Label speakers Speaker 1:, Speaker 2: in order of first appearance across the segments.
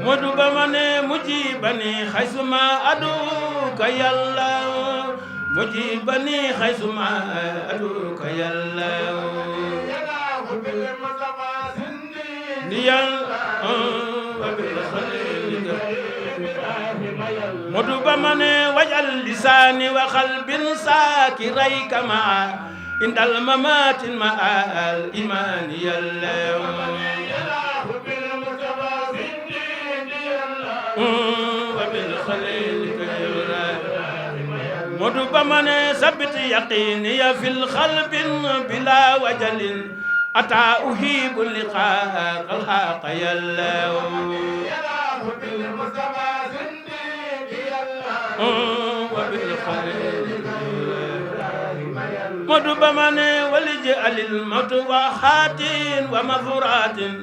Speaker 1: Modu bamane mujibani khaysuma aduka yalla mujibani khaysuma aduka yalla niyal wa bil khalil modu bamane wajal lisani wa qalbin sakirai kama indal mamatin ma al iman yalla modu bamane sabit yaqini ya fil qalbin bila wajalin ata uhibbu liqa al haq yalla modu bamane walij alil maut wa khatin wa mafuratin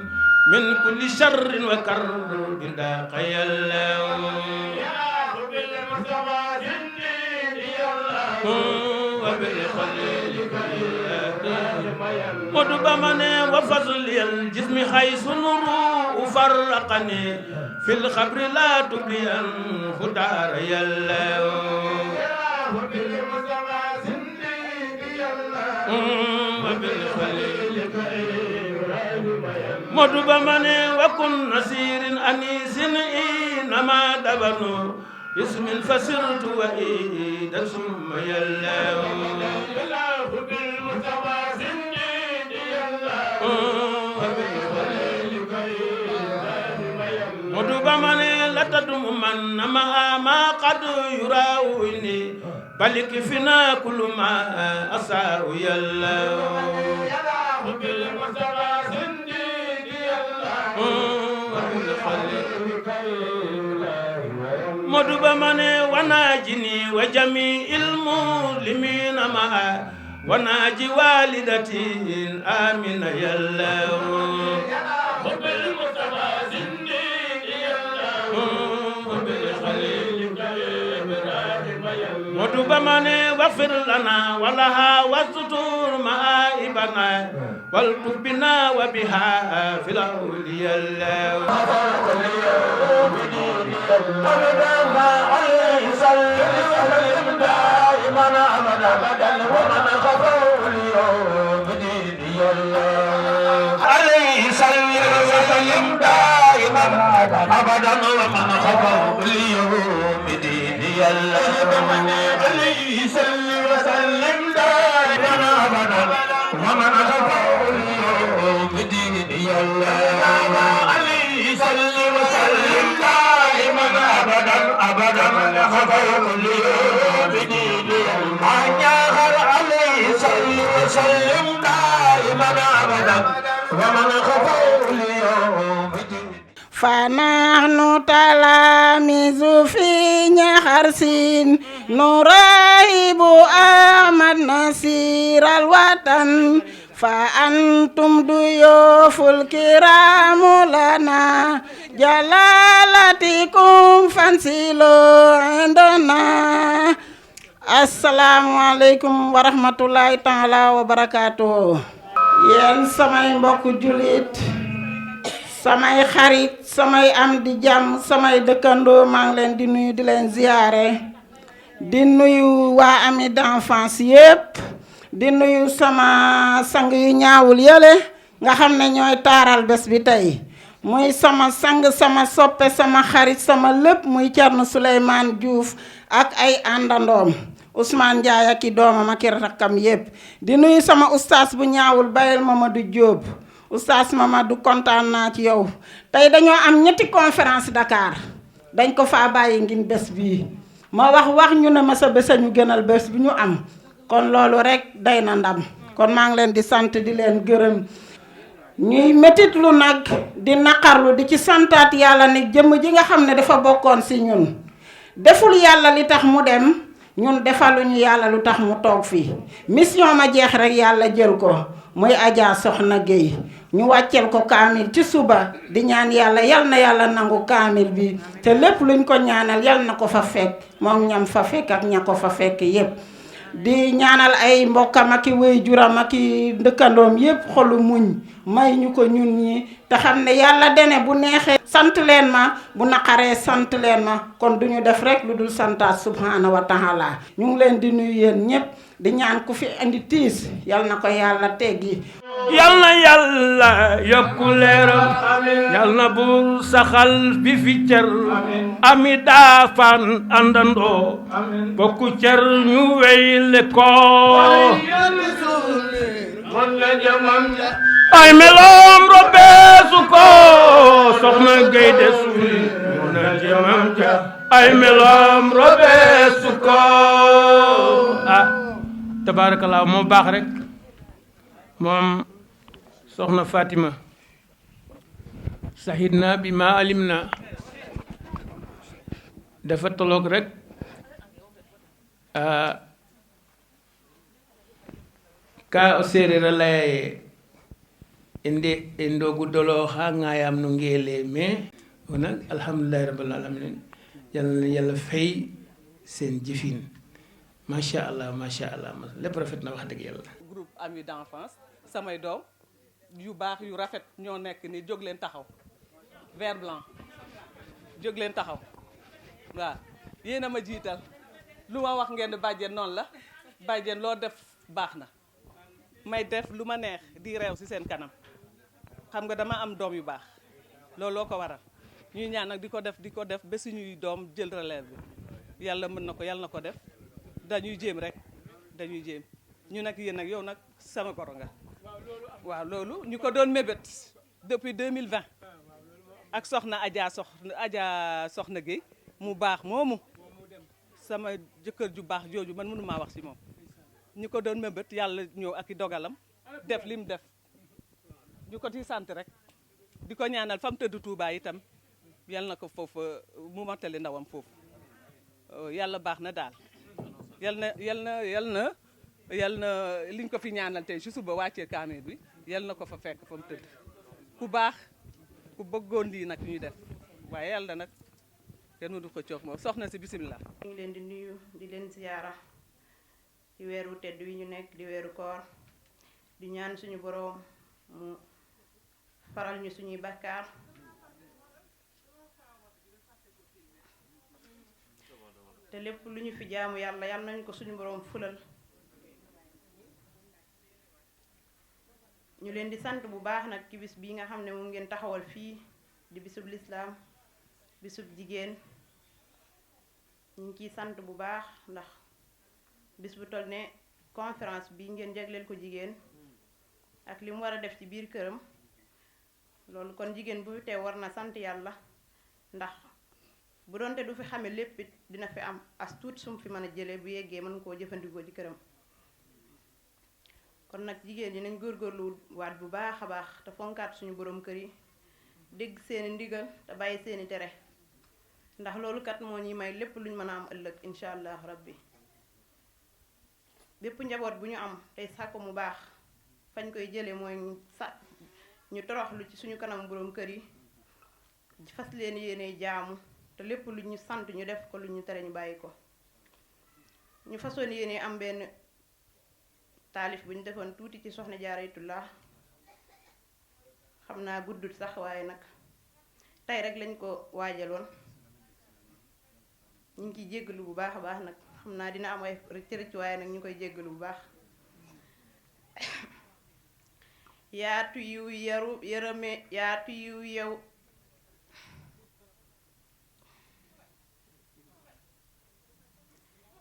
Speaker 1: min kulli sharrin wa karbin daqayallahu wa bil khalil modu bamane wa fazli al jismi khaysu nuru farqani fil khabri la tubiyan khudar yallahu wa bil khalil modu bamane wa kun nasirin anisin inama dabanu ismin fasirtu wa idan summa yallahu bil mutawasin modu bamane la tadum man ma qad yurawini balik fina kullu ma asau yallahu bil mutawasin modu bamane wanajini wa jami'il muslimina ma wanaji walidatin amina yallahu bil mutawazin modu bamane wafir lana walaha wasutur ma'ibana wal tubina wa biha fil awliya yallahu أبدا ومن خفوا اليوم ديني عليه صل وسلم دائما أبدا ومن خفوا اليوم ديني عليه صل وسلم دائما أبدا من خفوا اليوم ديني عليه صل وسلم دائما أبدا ومن خفوا اليوم
Speaker 2: فنحن تلاميذ في نخرسين نراهب أحمد نصير الوطن فأنتم ضيوف الكرام لنا جلالتكم فانزلوا عندنا السلام عليكم ورحمة الله تعالى وبركاته yéen samay mbokk julit samay xarit samay am di jàmm samay dëkkandoo maa ngi leen di nuyu di leen ziyaare di nuyu waa ami d'enfance yépp di nuyu sama sang yu ñaawul yële nga xam ne ñooy taaral bés bi tey muy sama sang sama soppe sama xarit sama lépp muy Thierno Souleymane Diouf ak ay àndandoom Ousmane Ndiaye ak i doomam ak i rakkam yépp di nuyu sama ustaas bu ñaawul Bayel Mamadou Diop Oustaz Mamadou kontaan naa ci yow tey dañoo am ñetti conférence Dakar dañ ko faa bàyyi ngir bés bii ma wax ñu ne ma sa bés ñu gënal bés bi ñu am kon loolu rek day na ndam kon maa ngi leen di sant di leen gërëm ñuy metitlu nag di naqarlu di ci santaat yàlla ne jëmm ji nga xam ne dafa bokkoon si ñun deful yàlla li tax mu dem ñun defaluñu yàlla lu tax mu toog fii mission ma jeex rek yàlla jël ko muy Adja Soxna Gueye ñu wàcceel ko kaamil ci suba di ñaan yàlla yal na yàlla nangu kaamil bi te lépp luñ ko ñaanal yal na ko fa fekk moom ñam fa fekk ak ña ko fa fekk yépp di ñaanal ay mbokkam ak i waajuram ak i dëkkandoom yépp xolu muñ may ñu ko ñun ñi te xam ne yàlla dene bu neexee sant leen ma bu naqaree sant leen ma kon duñu def rek lu dul santaat subhanahu wa taala ñu ngi leen di nuyu yéen ñépp di ñaan ku fi indi tiis yal na ko yàlla teggi
Speaker 1: yal na yàlla yokku leeram yal na buur saxal bi fi cër ami daafaan àndandoo bokku cër ñu weyle ko ay meloom robeesu ko soxna Gaynde Suuli mu na jëmam ja ay meloom robeesu ko tabaarakallaa moo baax rek moom soxna Fatima sahidna bi ma alimna dafa toloog rek ka o séeréer a layaye inde e ndogu dolo ha ngayam no ngeele mais wona alhamdulillahi rabbil alamin yàlla fay seen jëfin macha allah lépp rafet na wax dëgg yàlla.
Speaker 3: groupe ami d'enfance samay doom yu baax yu rafet ñoo nekk ni jóg leen taxaw vert blanc jóg leen taxaw waaw yéen a ma jiital lu ma wax ngeen bàjjen noonu la bàjjen loo def baax na may def lu ma neex di reew ci seen kanam xam nga dama am doom yu baax looloo ko waral ñuy ñaan nag di ko def ba suñuy doom jël relève bi yàlla mën na ko yàlla na ko def dañuy jéem rek dañuy jéem ñu nag yéen nag yow nag sama koro nga waaw loolu ñu ko doon mébét depuis 2020 ak soxna Adja soxna Guèye mu baax moomu sama jëkkër ju baax jooju man mënu maa wax ci moom ñu ko doon mébét yàlla ñëw ak i dogalam def lim def ñu ko ci sant rek di ko ñaanal fam tëdd Touba itam yal na ko foofu mu matali ndawam foofu yàlla baax na daal yal na liñ ko fi ñaanal tey ci suba wàccee kaamil bi yal na ko fa fekk fa mu tëdd ku baax ku bëggoon lii nag ñuy def waaye yàlla nag kenn mënu ko coox moom soxna si bisimilah.
Speaker 4: ñu ngi leen di nuyu di leen ziyaara ci weeru tedd wi ñu nekk di weeru koor di ñaan suñu boroom mu faral ñu suñuy bàkkaar te lépp lu ñu fi jaamu yàlla yal nañu ko suñu boroom fulal ñu leen di sant bu baax nag ci bis bii nga xam ne moom ngeen taxawal fii di bisub lislaam bisub jigéen ñu ngi ciy sant bu baax ndax bis bu toll ne conférence bi ngeen jagleel ko jigéen ak li mu war a def ci biir këram loolu kon jigéen bu tee war na sant yàlla ndax bu doonte du fi xame lépp it dina fi am as tuut sum fi mën a jëlee bu yeggee mën koo jëfandikoo ci këram kon nag jigéen ñi nañ góorgóorlu waat bu baax a baax te fonkaat suñu borom kër yi dégg seeni ndigal te bàyyi seeni tere ndax loolu kat moo ñuy may lépp luñ mën a am ëllëg incha allah rabbi bépp njaboot bu ñu am tey sàkko mu baax fañ koy jële mooy ñu toroxlu ci suñu kanam borom kër yi fas leen yéene jaamu te lépp lu ñu sant ñu def ko lu ñu tere ñu bàyyi ko ñu façon yéene am benn taalif bu ñu defoon tuuti ci soxna Jaaratullah xam naa guddut sax waaye nag tey rek lañ ko waajaloon ñu ngi ciy jéggalu bu baax a baax nag xam naa dina am ay rëcc waaye nag ñu koy jéggalu bu baax yaatu yiw yaru yërëme yaatu yiw yow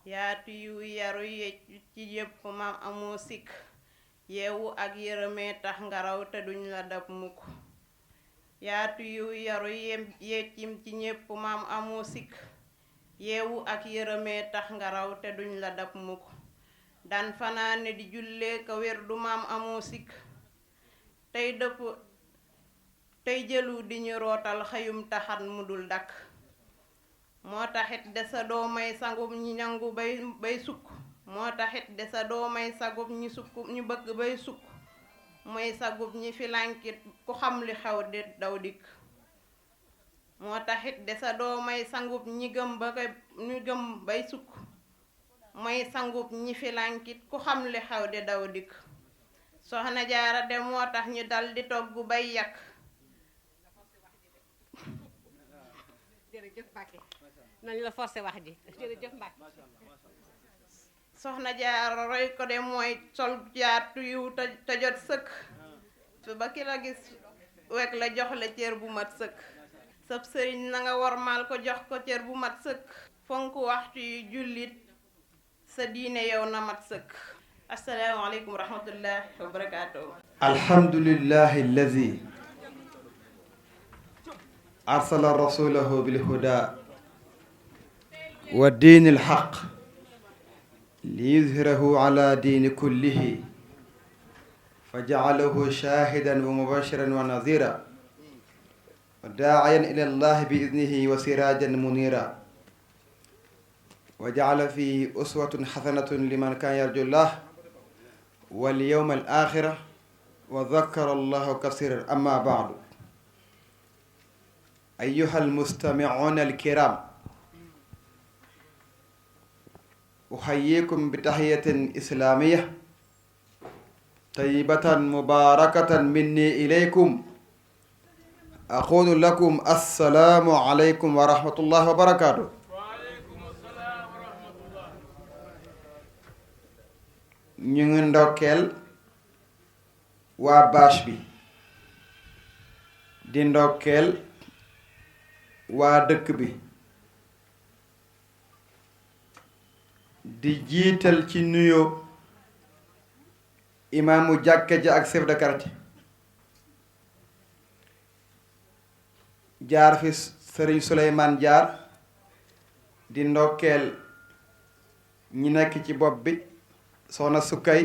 Speaker 4: yaatu yiw yaru ci yépp maam amoo sikk yeewu ak yërëmee tax nga raw te duñ la dab mukk yaatu yiw yaru yeccim ci ñépp maam amoo sikk yeewu ak yërëmee tax nga raw te duñ la dab mukk daan fanaane di jullee ka wér du maam amoo sikk tey dëpp tey jëlu di ñu rootal xëyum taxat mu dul dakk moo taxit desa doomay sagub ñi nangu bay sukk moo taxit desa doomay sagub ñi sukk ñu bëgg bay sukk mooy sagub ñi fi lànkit ku xam li xew di daw dikk moo taxit de sa doo may sangub ñi gëm ba ko ñu gëm bay sukk mooy sangub ñi fi lànkit ku xam li xew di daw dikk soxna jaara de moo tax ñu dal di togg bay yàq
Speaker 5: jërëjëf Mbacke nañu la forcé wax ji jërëjëf Mbacke
Speaker 4: soxna jaara roy ko de mooy sol jaatu yiw te jot sëkk su ba ki la gis wekk la jox la cër bu mat sëkk sab sëriñ na nga wormaal ko jox ko cër bu mat sëkk fonk waxtu yu jullit sa diine yow na mat sëkk asalaamaaleykum wa rahmatullahi wa barakaatuhu
Speaker 6: alhamdulillahi allazi arsala rasulahu bilhuda wa diini alhaq liyuzhirahu ala diini kullihi fa ja'alahu shahidan wa mubashiran wa nadhira wa daa'iyan ila allahi bi idnihi wa sirajan munira wa ja'ala fihi uswatun hasanatun liman kana yarju llah wal yawma al akhirah wa dhakkara allahu kasiran amma ba'du أيها المستمعون الكرام أحييكم بتحية إسلامية طيبة مباركة مني إليكم أقول لكم السلام عليكم ورحمة الله وبركاته
Speaker 1: waaleykum salaam wa rahmatullah.
Speaker 6: ñu ngi ndokkeel waa bâche bi di ndokkeel waa dëkk bi di jiital ci nuyoo imaamu jàkka ja ak chef de quartier jaar fi sëriñ Souleymane jaar di ndokkeel ñi nekk ci bopp bi soxna Sukkay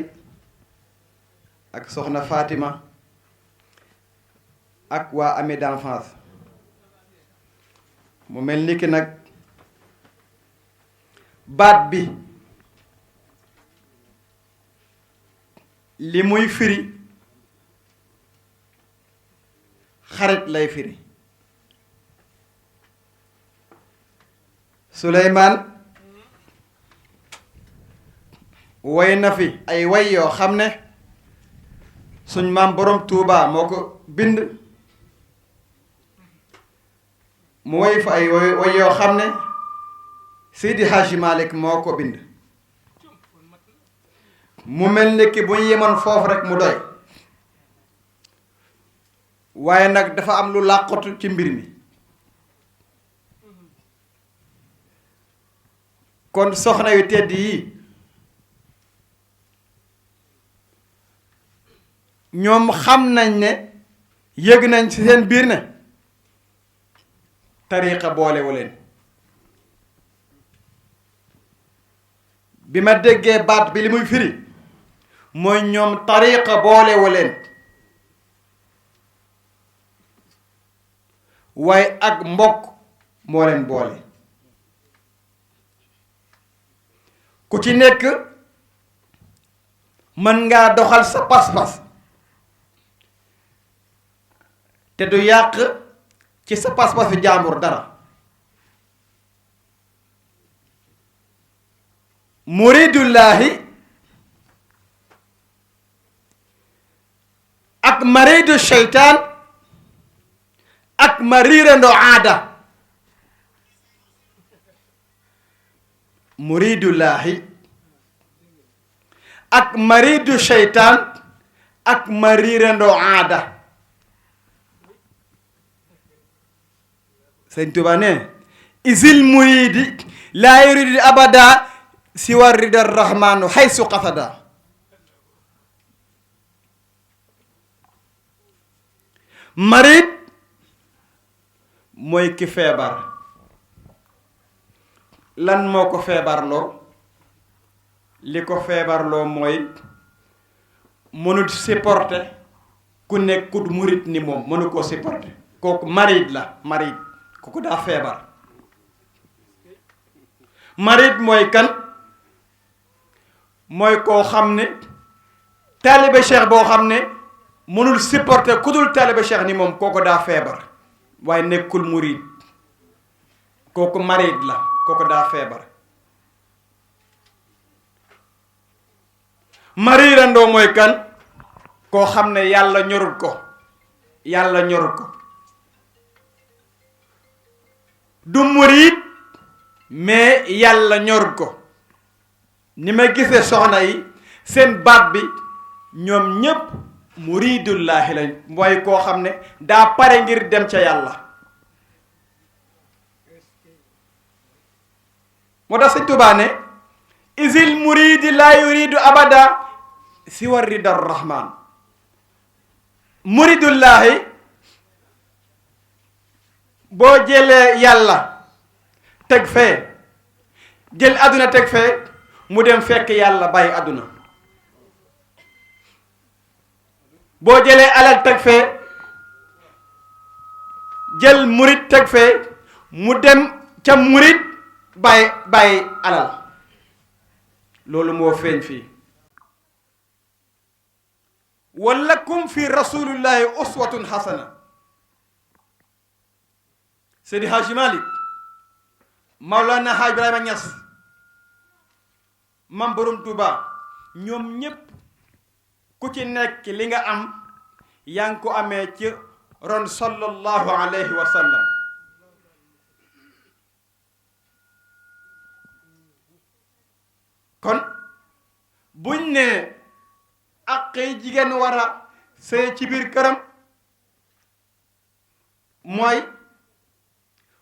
Speaker 6: ak soxna Fatima ak waa Amis d'enfance mu mel ni ki nag baat bi li muy firi xarit lay firi Souleymane woy na fi ay way yoo xam ne suñ maam borom Touba moo ko bind mu woy fa ay way yoo xam ne Seydi Hadji Malick moo ko bind mu mel ni ki bu ñu yemoon foofu rek mu doy waaye nag dafa am lu làqatu ci mbir mi kon soxna yu tedd yi ñoom xam nañ ne yëg nañ ci seen biir ne tariqa boolewu leen bi ma déggee baat bi li muy firi mooy ñoom tariqa boolewu leen waaye ak mbokk moo leen boole ku ci nekk mën ngaa doxal sa pas-pas te du yàq ci sa pas-pasu jaambur dara muridullahi ak maridu sheytaan ak marirando aada muridullahi ak maridu sheytaan ak marirando aada Sëñ Tuba ne isil muridi laa yuridu abada siwa rida rahmanu haysu qasada marid mooy ki feebar lan moo ko feebarloo li ko feebarloo mooy mënut supporter ku nekkut murit ni moom mënu koo supporter kooku marid la marid kooku daa feebar marid mooy kan mooy koo xam ne taalibe cheikh boo xam ne mënul supporter ku dul taalibe cheikh ni moom kooku daa feebar waaye nekkul murid kooku marid la kooku daa feebar. marirandoo mooy kan? koo xam ne yàlla ñorut ko, yàlla ñorut ko. du murid mais yàlla ñorut ko. ni ma gisee soxna yi seen baat bi ñoom ñépp muridullahi lañ, mooy koo xam ne daa pare ngir dem ca yàlla. moo tax Sëñ Tuubaa ne isil muridi la yuridu abada siwa rida rahman. muridullahi boo jëlee yàlla teg fee jël àdduna teg fee mu dem fekk yàlla bàyyi àdduna. boo jëlee alal teg fee jël murit teg fee mu dem ca murit bàyyi alal. loolu moo feeñ fii. walakum fi rasulillahi uswatun hasana. Seydi Hadji Malick, Maulana Hadj Ibrahima Niass, Mam Borom Touba, ñoom ñépp ku ci nekk li nga am yaa ngi ko amee ci ron sallallahu alayhi wa sallam. kon buñ ne ak jigéen war a sëy ci biir këram mooy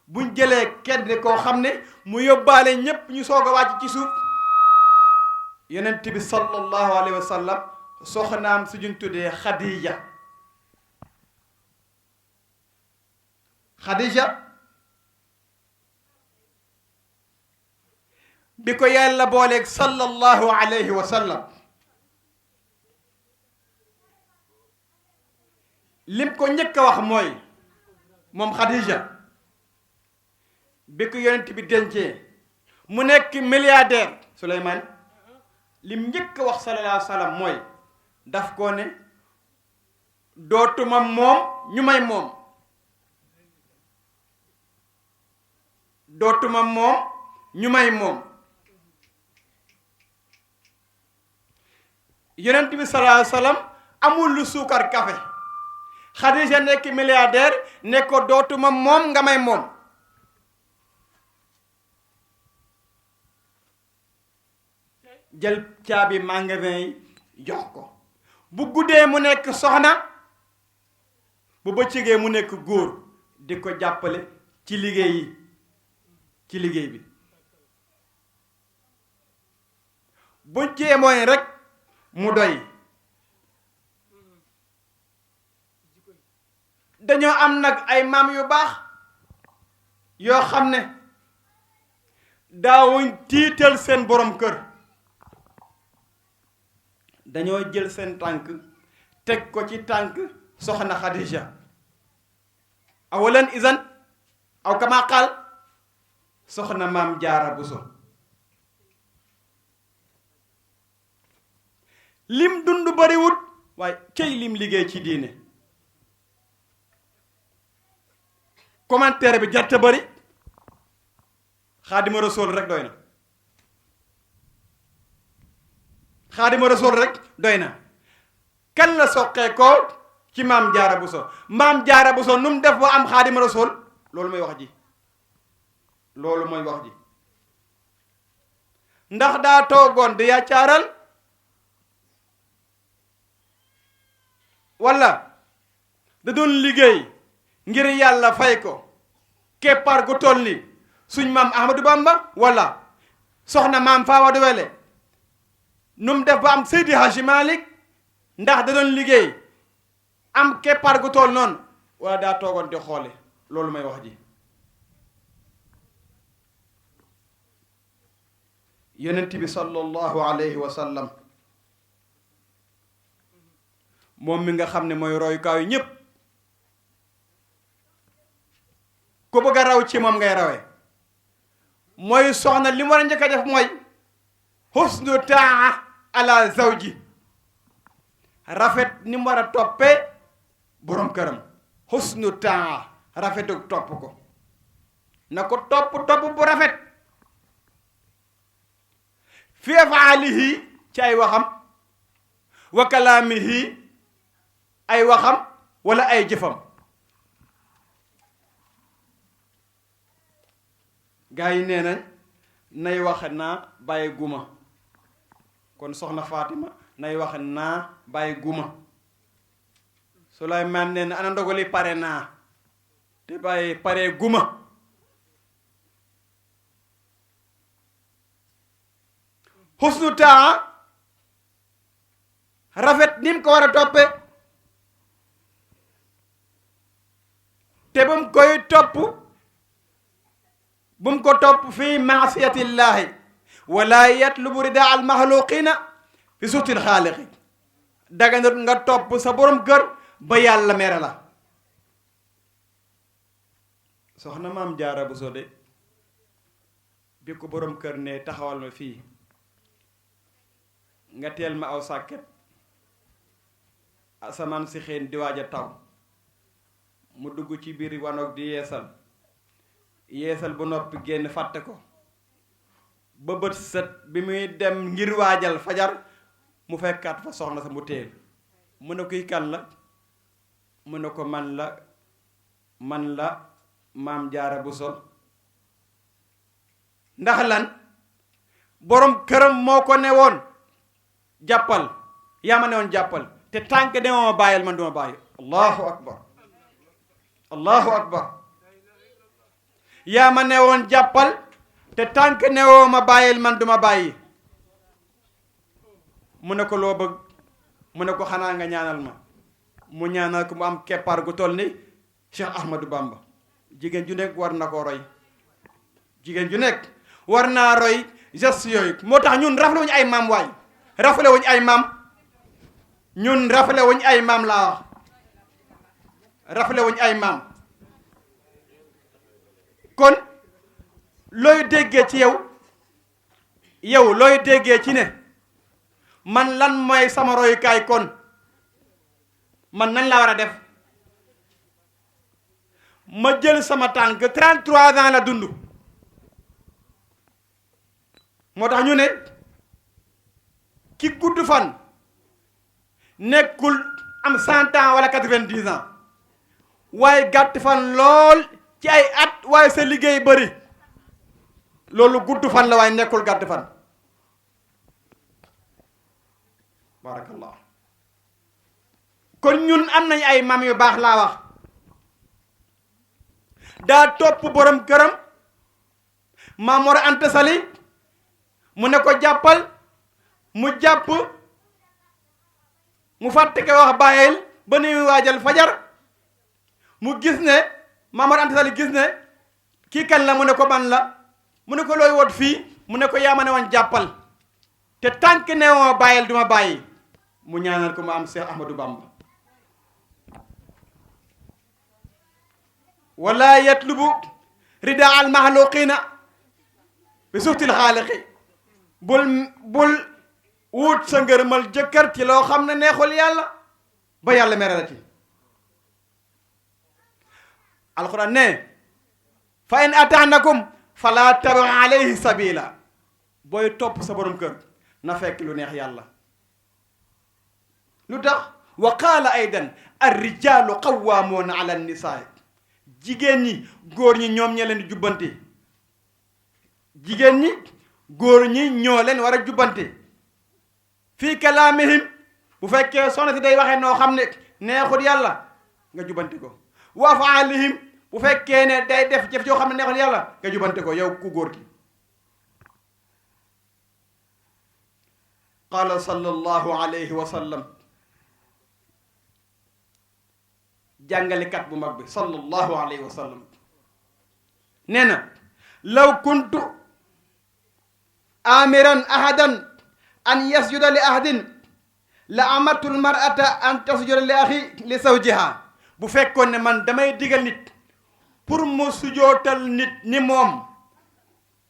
Speaker 6: buñ jëlee kenn koo xam ne mu yóbbaale ñépp ñu soog a wàcc ci suuf. yonent bi sallallahu alayhi wa sallam soxnaam suñu tuddee Khadija bi ko yàlla booleeg sallallahu alayhi wa sallam lim ko njëkk a wax mooy moom Khadija bi ko yonent bi dencee mu nekk milliardaire. Souleymane lim njëkk a wax sallallahu alayhi wa sallam mooy daf ko ne dootuma moom ñu may moom, dootuma moom ñu may moom. yonent bi sallallahu alayhi wa sallam amul lu suukar café. Khadija nekk milliardaire ne ko dootuma moom nga may moom. jël caabi magasin yi jox ko. bu guddee mu nekk soxna, bu bëccëgee mu nekk góor di ko jàppale ci liggéey bi. buñ cee mooy rek mu doy. dañoo am nag ay maam yu baax yoo xam ne daawuñ tiital seen borom kër. dañoo jël seen tànk teg ko ci tànk soxna Khadija. awalan izan aw kama qaal soxna maam Jaara Buso. lim dund bariwut waaye cey lim liggéey ci diine. commentaire bi jarte bari, Xaadima Rasuul rek doy na. Xaadima Rasuul rek doy na. kan la soqee ko ci maam Jaara Buso. maam Jaara Buso nu mu def ba am Xaadima Rasuul loolu mooy wax ji. loolu mooy wax ji. ndax daa toogoon di yaccaaral walla da doon liggéey ngir yàlla fay ko keppaar gu toll ni suñ maam Ahmadou Bamba walla soxna maam Fawade Wele nu mu def ba am Seydi Hadji Malick ndax da doon liggéey am keppaar gu toll noonu walla daa toogoon di xoole. loolu may wax ji. yonent bi sallallahu alayhi wa sallam moom mi nga xam ne mooy royukaayu ñépp ku bëgg a raw ci moom ngay rawee. mooy soxna li mu war a njëkk a def mooy husnu taa ala zawji. rafet ni mu war a toppee borom këram husnu taa rafetu topp ko na ko topp bu rafet fi afaalihi ci ay waxam wa kalaamihi ay waxam wala ay jëfam gaa yi nee nañ nay wax naa bàyyi guma kon soxna Fatima nay wax naa bàyyi guma Suleymaan nee na ana ndogali pare naa te bàyyi pare guma husnu taa rafet ni mu ko war a toppe te bu mu koy topp bu mu ko topp fii maasiyatillahi wala yatlubu rida al maxluqina fi suxtil xaaliqi daganut nga topp sa borom kër ba yàlla mere la soxna maam Jaara Buso de bi ko borom kër ne taxawal ma fii nga teel ma aw sàkket asamaan si xeen di waaj a taw mu dugg ci biir wanoog di yeesal bu noppi génn fàtte ko ba bët set bi muy dem ngir waajal fajar mu fekkaat fa soxna sa mu téel mu ne kuy kan la mu ne ko man la maam Jaara Buso ndax lan borom këram moo ko ne woon jàppal yaa ma ne woon jàppal te tànk de ma bàyyil man duma bàyyi allahu akbar allahu akbar yaa ma ne woon jàppal te tànk newoo ma bàyyil man duma bàyyi mu ne ko loo bëgg mu ne ko xanaa nga ñaanal ma mu ñaanal ko mu am keppaar gu toll ni Cheikh Ahmadou Bamba jigéen ju nekk war na ko roy jigéen ju nekk war naa roy geste yooyu moo tax ñun rafle wuñu ay maam waay rafle wuñu ay maam ñun rafle wuñu ay maam laa wax rafle wuñu ay maam kon looy déggee ci yow looy déggee ci ne man lan mooy sama royukaay kon man nañ la war a def ma jël sama tànk 33 ans la dund moo tax ñu ne ki gudd fan nekkul am 100 ans wala 90 ans waaye gàtt fan lool ci ay at waaye sa liggéey bëri loolu gudd fan la waaye nekkul gàtt fan barakallah kon ñun am nañ ay maam yu baax laa wax daa topp borom këram Maam Mor Anta Sali mu ne ko jàppal mu jàpp mu fàtte ko wax bàyyil ba ni muy waajal fajar mu gis ne Maam Mor Anta Sali gis ne kii kan la mu ne ko man la mu ne ko looy wot fii mu ne ko yaa ma ne woon jàppal te tànk ne woo bàyyil duma bàyyi mu ñaanal ko mu am Cheikh Ahmadou Bamba wala yatlubu rida al mahluqina bi suxtil xaaliqi bul wut sa ngërëmal jëkkër ci loo xam ne neexul yàlla ba yàlla mere la ci alquran ne fa in ataanakum fala tabi alayhi sabila booy topp sa borom kër na fekk lu neex yàlla lu tax wa qaala aydan ar rijalu qawwaamuuna ala nisaa jigéen ñi góor ñi ñoom ñee leen di jubbante jigéen ñi góor ñi ñoo leen war a jubbante fii kalaamihim bu fekkee soxna si day waxee noo xam ne neexut yàlla nga jubbante ko wa afaalihim bu fekkee ne day def jëf yoo xam ne neexut yàlla nga jubbante ko yow ku góor ki qaala sallallahu alayhi wa sallam jàngalekat bu mag bi sallallahu alayhi wa sallam nee na law kuntu amiran ahadan an yasjuda li ahadin la amartu l mar'ata an tasjuda li axi li zawjiha bu fekkoon ne man damay digal nit pour mu sujootal nit ni moom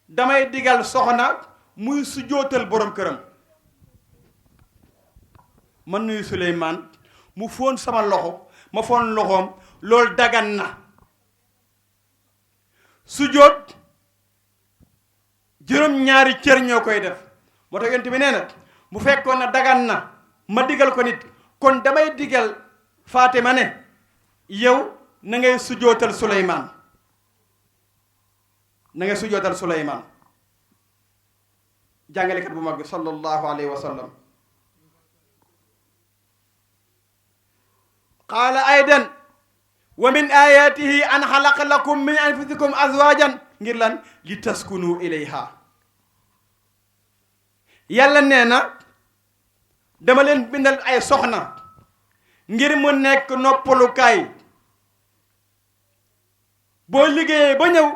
Speaker 6: damay digal soxna muy sujootal borom këram
Speaker 7: ma nuyu Souleymane mu fóon sama loxo ma fóon loxoom loolu dagan na. sujjóot juróom-ñaari cër ñoo koy def moo tax yonent bi nee na bu fekkoon na dagan na ma digal ko nit kon damay digal Fatima ne yow na ngay sujjóotal Souleymane na ngay sujjóotal Souleymane jàngalekat bu mag bi sallallahu alayhi wa sallam qaala aydan wa min ayatihi an xalaqa lakum min anfusikum azwajan ngir lan li taskunu ilayha yàlla nee na dama leen bindal ay soxna ngir mu nekk noppalukaay boo liggéeyee ba ñëw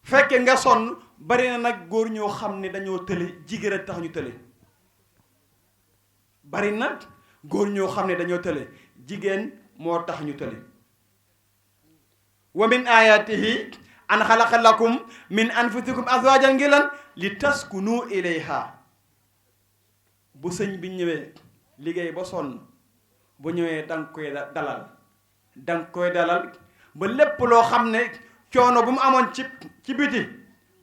Speaker 7: fekke nga sonn bari na nag góor ñoo xam ne dañoo tële jigéen a tax ñu tële bari nag góor ñoo xam ne dañoo tële jigéen moo tax ñu tële wa min ayatihi an xalaqa lakum min anfusikum azwajan ngi lan li taskunu ilayha bu sëñ bi ñëwee liggéey ba sonn bu ñëwee danga koy dalal ba lépp loo xam ne coono bu mu amoon ci biti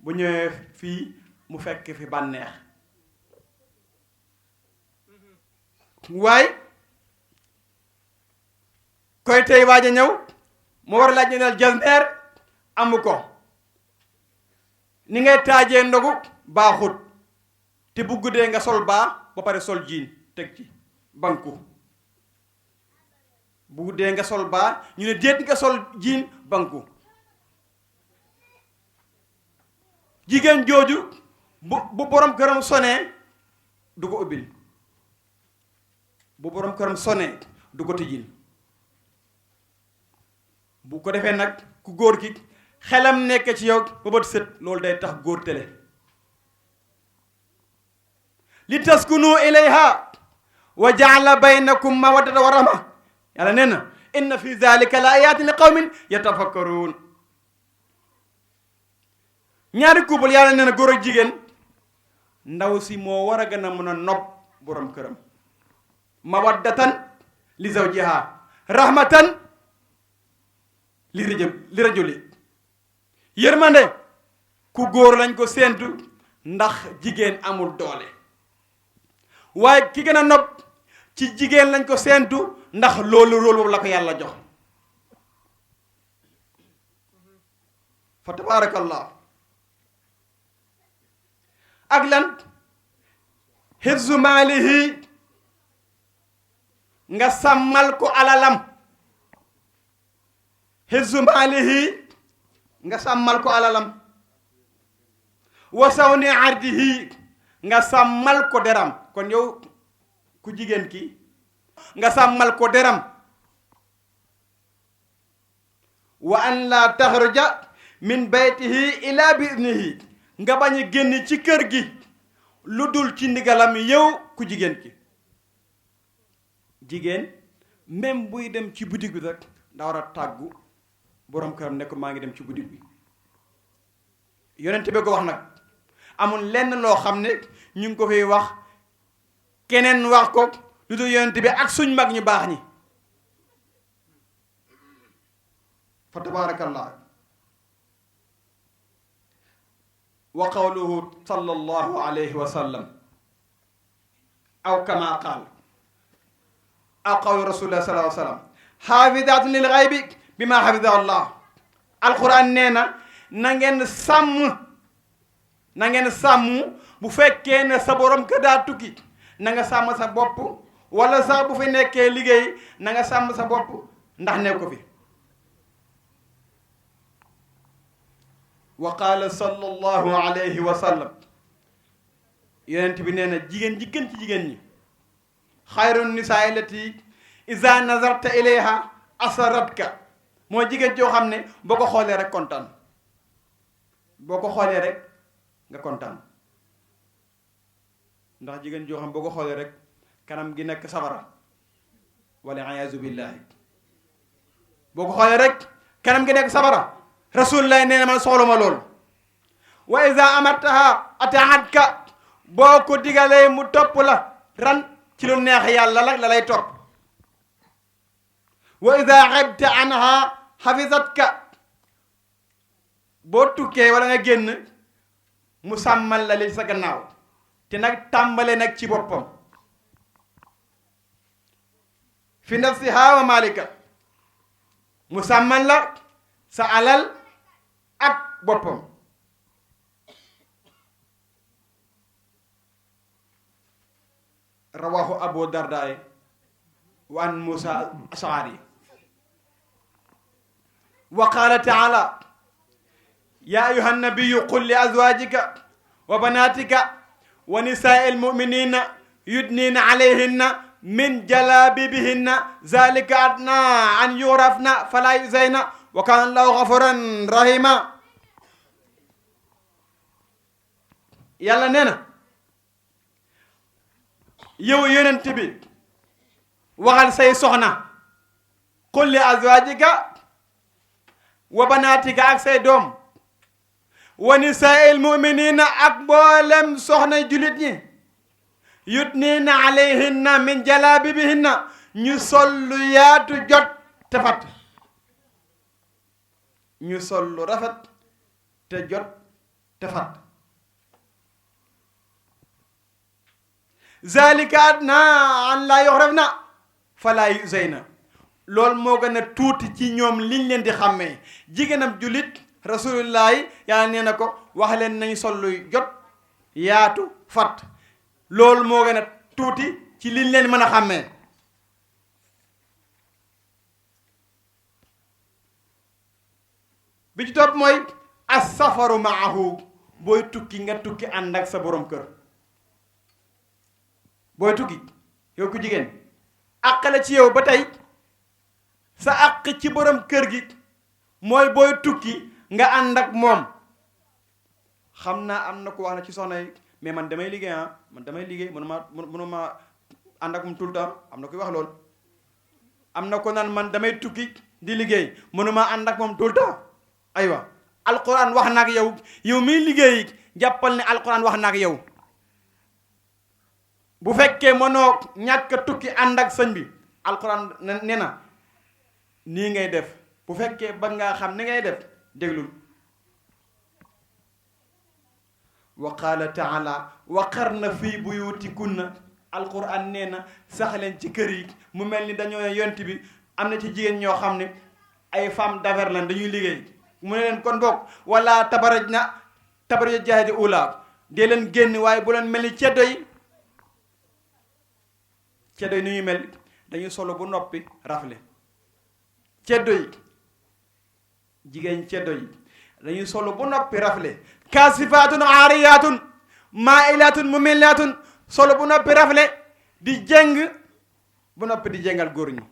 Speaker 7: bu ñëwee fii mu fekk fi bànneex waaye koy tey waaj a ñëw mu war a laaj ne jasneer amu ko ni ngay taajee ndogu baaxut te bu guddee nga sol baa ba pare sol jiin teg ci banku bu guddee nga sol baa ñu ne déet nga sol jiin banku jigéen jooju bu borom këram sonee du ko ubbil bu borom këram sonee du ko tijjil bu ko defee nag ku góor ki xelam nekk ci yow ba bët sët loolu day tax góor tele li taskunu ilayha wa jaala baynakum mawaddata wa rahma yàlla nee na inna fi zalika la ayatin li qawmin yatafakkaruun ñaari couple yàlla nee na góor ak jigéen ndaw si moo war a gën a mën a nopp borom këram mawaddatan li zawjiha rahmatan li rajuli yërmande ku góor lañ ko séentu ndax jigéen amul doole waaye ki gën a nopp ci jigéen lañ ko séentu ndax loolu rôle boobu la ko yàlla jox fa tabaarakallah ak lan hifzu maalihi nga sàmmal ko alalam hifzu maalihi nga sàmmal ko alalam wa sawni ardihi nga sàmmal ko deram kon yow ku jigéen ki nga sàmmal ko deram wa an la taxruja min baytihi ila bi idnihi nga bañ a génn ci kër gi lu dul ci ndigalam yow ku jigéen ki jigéen même buy dem ci boutique bi rek daa war a tàggu borom këram ne ko maa ngi dem ci boutique bi yonent bi ko wax nag amul lenn loo xam ne ñu ngi ko fiy wax keneen wax ko lu dul yonent bi ak suñ mag ñu baax ñi fa tabaarakallah wa qawluhu sallallahu alayhi wa sallam aw kama qaal aw qawlu rasulillah sallallahu alayhi wa sallam xaafidaatun lil xaybi bima xafida allah alquran nee na ngeen sàmm bu fekkee ne sa borom ka daa tukki na nga sàmm sa bopp wala sax bu fi nekkee liggéey na nga sàmm sa bopp ndax nekk ko fi wa qaala sallallahu alayhi wa sallam yonent bi nee na jigéen ji gën ci jigéen ñi xayrun nisaa lati iza nazarta ilayha asaratka moo jigéen joo xam ne boo ko xoolee rek kontaan boo ko xoolee rek nga kontaan ndax jigéen joo xam boo ko xoolee rek kanam gi nekk safara wala iyaazu billahi boo ko xoolee rek kanam gi nekk safara rasulullah nee na man soxla ma lool wa iza amartaha ata'atka boo ko digalee mu topp la ran ci lu neex yàlla la lay topp wa ida xibta anha xafisatka boo tukkee wala nga génn mu sàmmal la li sa gannaaw te nag tàmbale nag ci boppam fi nafsiha wa malika mu sàmmal la sa alal ak boppam rawahu abu dardaay wa an musa ashari wa qala taala ya ayuha nabiyu qul li azwajika wa banatika wa nisaai almuminina yudnina alayhinna min jalabibihinna zalika adna an yurafna fala yuzayna wa kana allahu ghafuran rahima yàlla nee na yow yonent bi waxal say soxna qul li azwajika wa banatika ak say doom wa nisaa'il mu'minina ak mboolem soxna julit ñi yudnina alayhinna min jalabibihinna ñu sol lu yaatu jot te fat ñu sol lu rafet te jot te fat zalika adna an la yuxrafna fala yuzayna loolu moo gën a tuuti ci ñoom liñ leen di xàmmee jigéenam julit rasulullahi yàlla nee na ko wax leen nañ sol luy jot yaatu fat loolu moo gën a tuuti ci liñ leen mën a xàmmee bi ci topp mooy as-safaru maahu booy tukki nga tukki ànd ak sa borom kër booy tukki yow ku jigéen àq la ci yow ba tey sa àq ci borom kër gi mooy booy tukki nga ànd ak moom xam naa am na ko wax na ci soxna yi mais man damay liggéey man damay liggéey mënuma ànd ak moom tout le temps am na koy wax loolu am na ko naan man damay tukki di liggéey mënuma ànd ak moom tout le temps aywa alquran wax na ak yow yow miy liggéey jàppal ne alquran wax na ak yow bu fekkee mënoo ñàkk a tukki ànd ak sëñ bi alquran nee na nii ngay def bu fekkee ba ngaa xam ni ngay def déglul wa qaala taala waqarna fii buyutikunna alquran nee na sax leen ci kër yi mu mel ni dañoo yont bi am na ci jigéen ñoo xam ne ay femme d'affaires lan dañuy liggéey mu ne leen kon boog wala tabaraj na tabaraj jaahidi ula dee leen génn waaye bu leen mel ni ceddo yi ceddo yi ni ñuy mel dañuy solo bu noppi rafle ceddo yi jigéen ceddo yi dañuy solo bu noppi rafle kaasifaatun aariyaatun maailaatun mumilaatun solo bu noppi rafle di jeng bu noppi di jengal góor ñi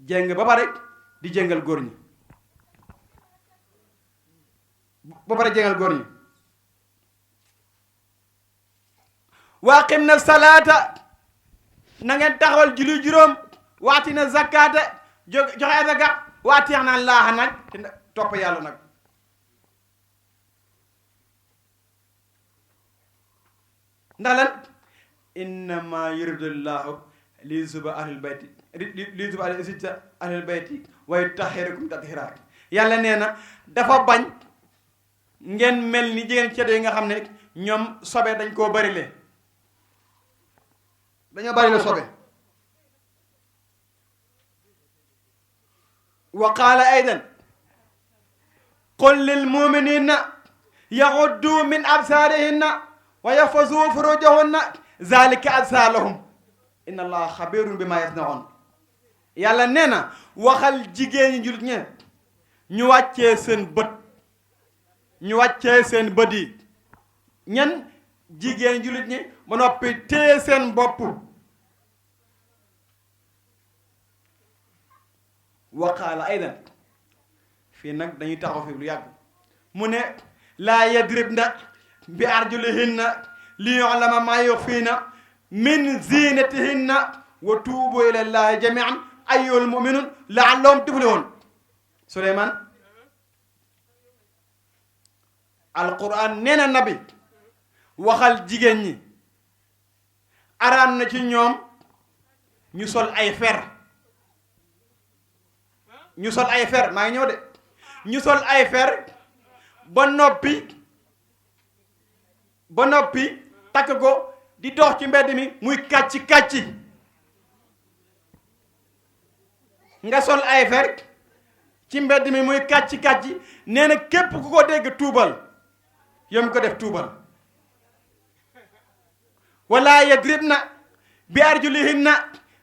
Speaker 7: jeng ba pare di jengal góor ñi ba pare jengal góor ñi waaqim na salaata na ngeen taxawal julli juróom waati na zakkaata joxe azaka waati yax naan laaxa nag te topp yàlla nag ndax lan innama yuridu llahu li yusuba ahlul bayti li yusuba ahlul bayti wa yutahhirakum tathira yàlla nee na dafa bañ ngeen mel ni jigéen ceddo yi nga xam ne ñoom sobe dañ koo bari le dañoo bari la sobe wa qaala aydan qul lil muminina yaxuddu min absaarihinna wa yaxfazu furujahunna zalika azkaa lahum inna allaha xabirun bima yasnaun yàlla nee na waxal jigéen ñi julit ñe ñu wàccee seen bët ñu wàccee seen bët yi ñen jigéen julit ñi ba noppi téye seen bopp waqaala aydan fii nag dañuy taxaw fi lu yàgg mu ne laa yadribna bi arjulihinna li yu'lama maa yuxfiina min zinatihinna wa tuubu ila llahi jamian ayyuhal mu'minun la'allahum tuflihun Suleymaan alquran nee na nabi waxal jigéen ñi araam na ci ñoom ñu sol ay fer maa ngi ñëw de ñu sol ay fer ba noppi takk ko di dox ci mbedd mi muy kàcci nga sol ay fer ci mbedd mi muy kàcci nee na képp ku ko dégg tuubal yow mi ko def tuubal wala yadribna bi arjulihinna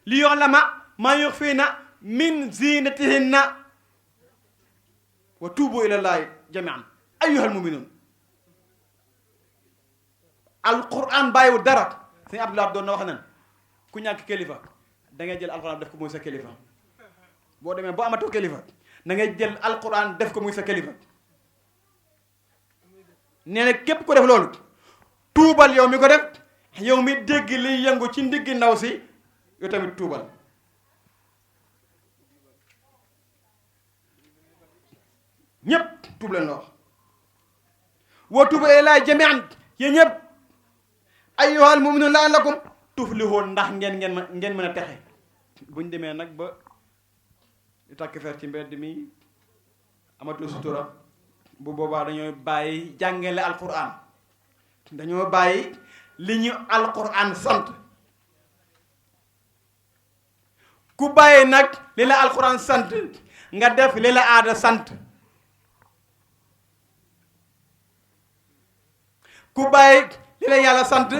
Speaker 7: li yu'lama ma yukhfina min zinatihinna wa tuubu ilallahi jami'an ayyuhal mu'minun alquran bàyyiwul dara sëñ Abdoulaye doon na wax nan ku ñàkk kilifa da ngay jël alquran def ko muy sa kilifa boo demee boo amatoo kilifa da ngay jël alquran def ko muy sa kilifa nee na képp ko def loolu tuubal yow mi ko def yow mi dégg liy yëngu ci ndiggi ndaw si yow tamit tuubal ñépp tuub leen la wax wa tuubu ilallaahi jamii'an yéen ñëpp ayyuhal mu'minuun la'allakum tuflihuun ndax ngeen mën a texe buñ demee nag ba di takk fer ci mbedd mi amatul sutura bu boobaa dañoo bàyyi jàngale alquran dañoo bàyyi li ñu alquran sant ku bàyyi nag li la alquran sant nga def li la aada sant ku bàyyi li la yàlla sant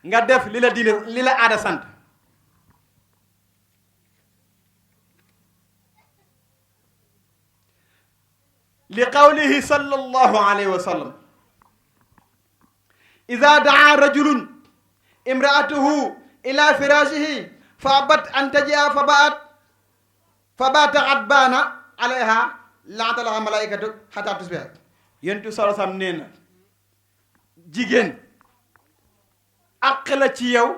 Speaker 7: nga def li la diine li la aada sant li qawlihi sallallahu alayhi wa sallam ida daa rajulun imraatuhu ila firashihi fa abat an tajia fa baata ghadbaana alayha laata laha malaikatu hatta tusbiha yentu sala sam nee na jigéen àq la ci yow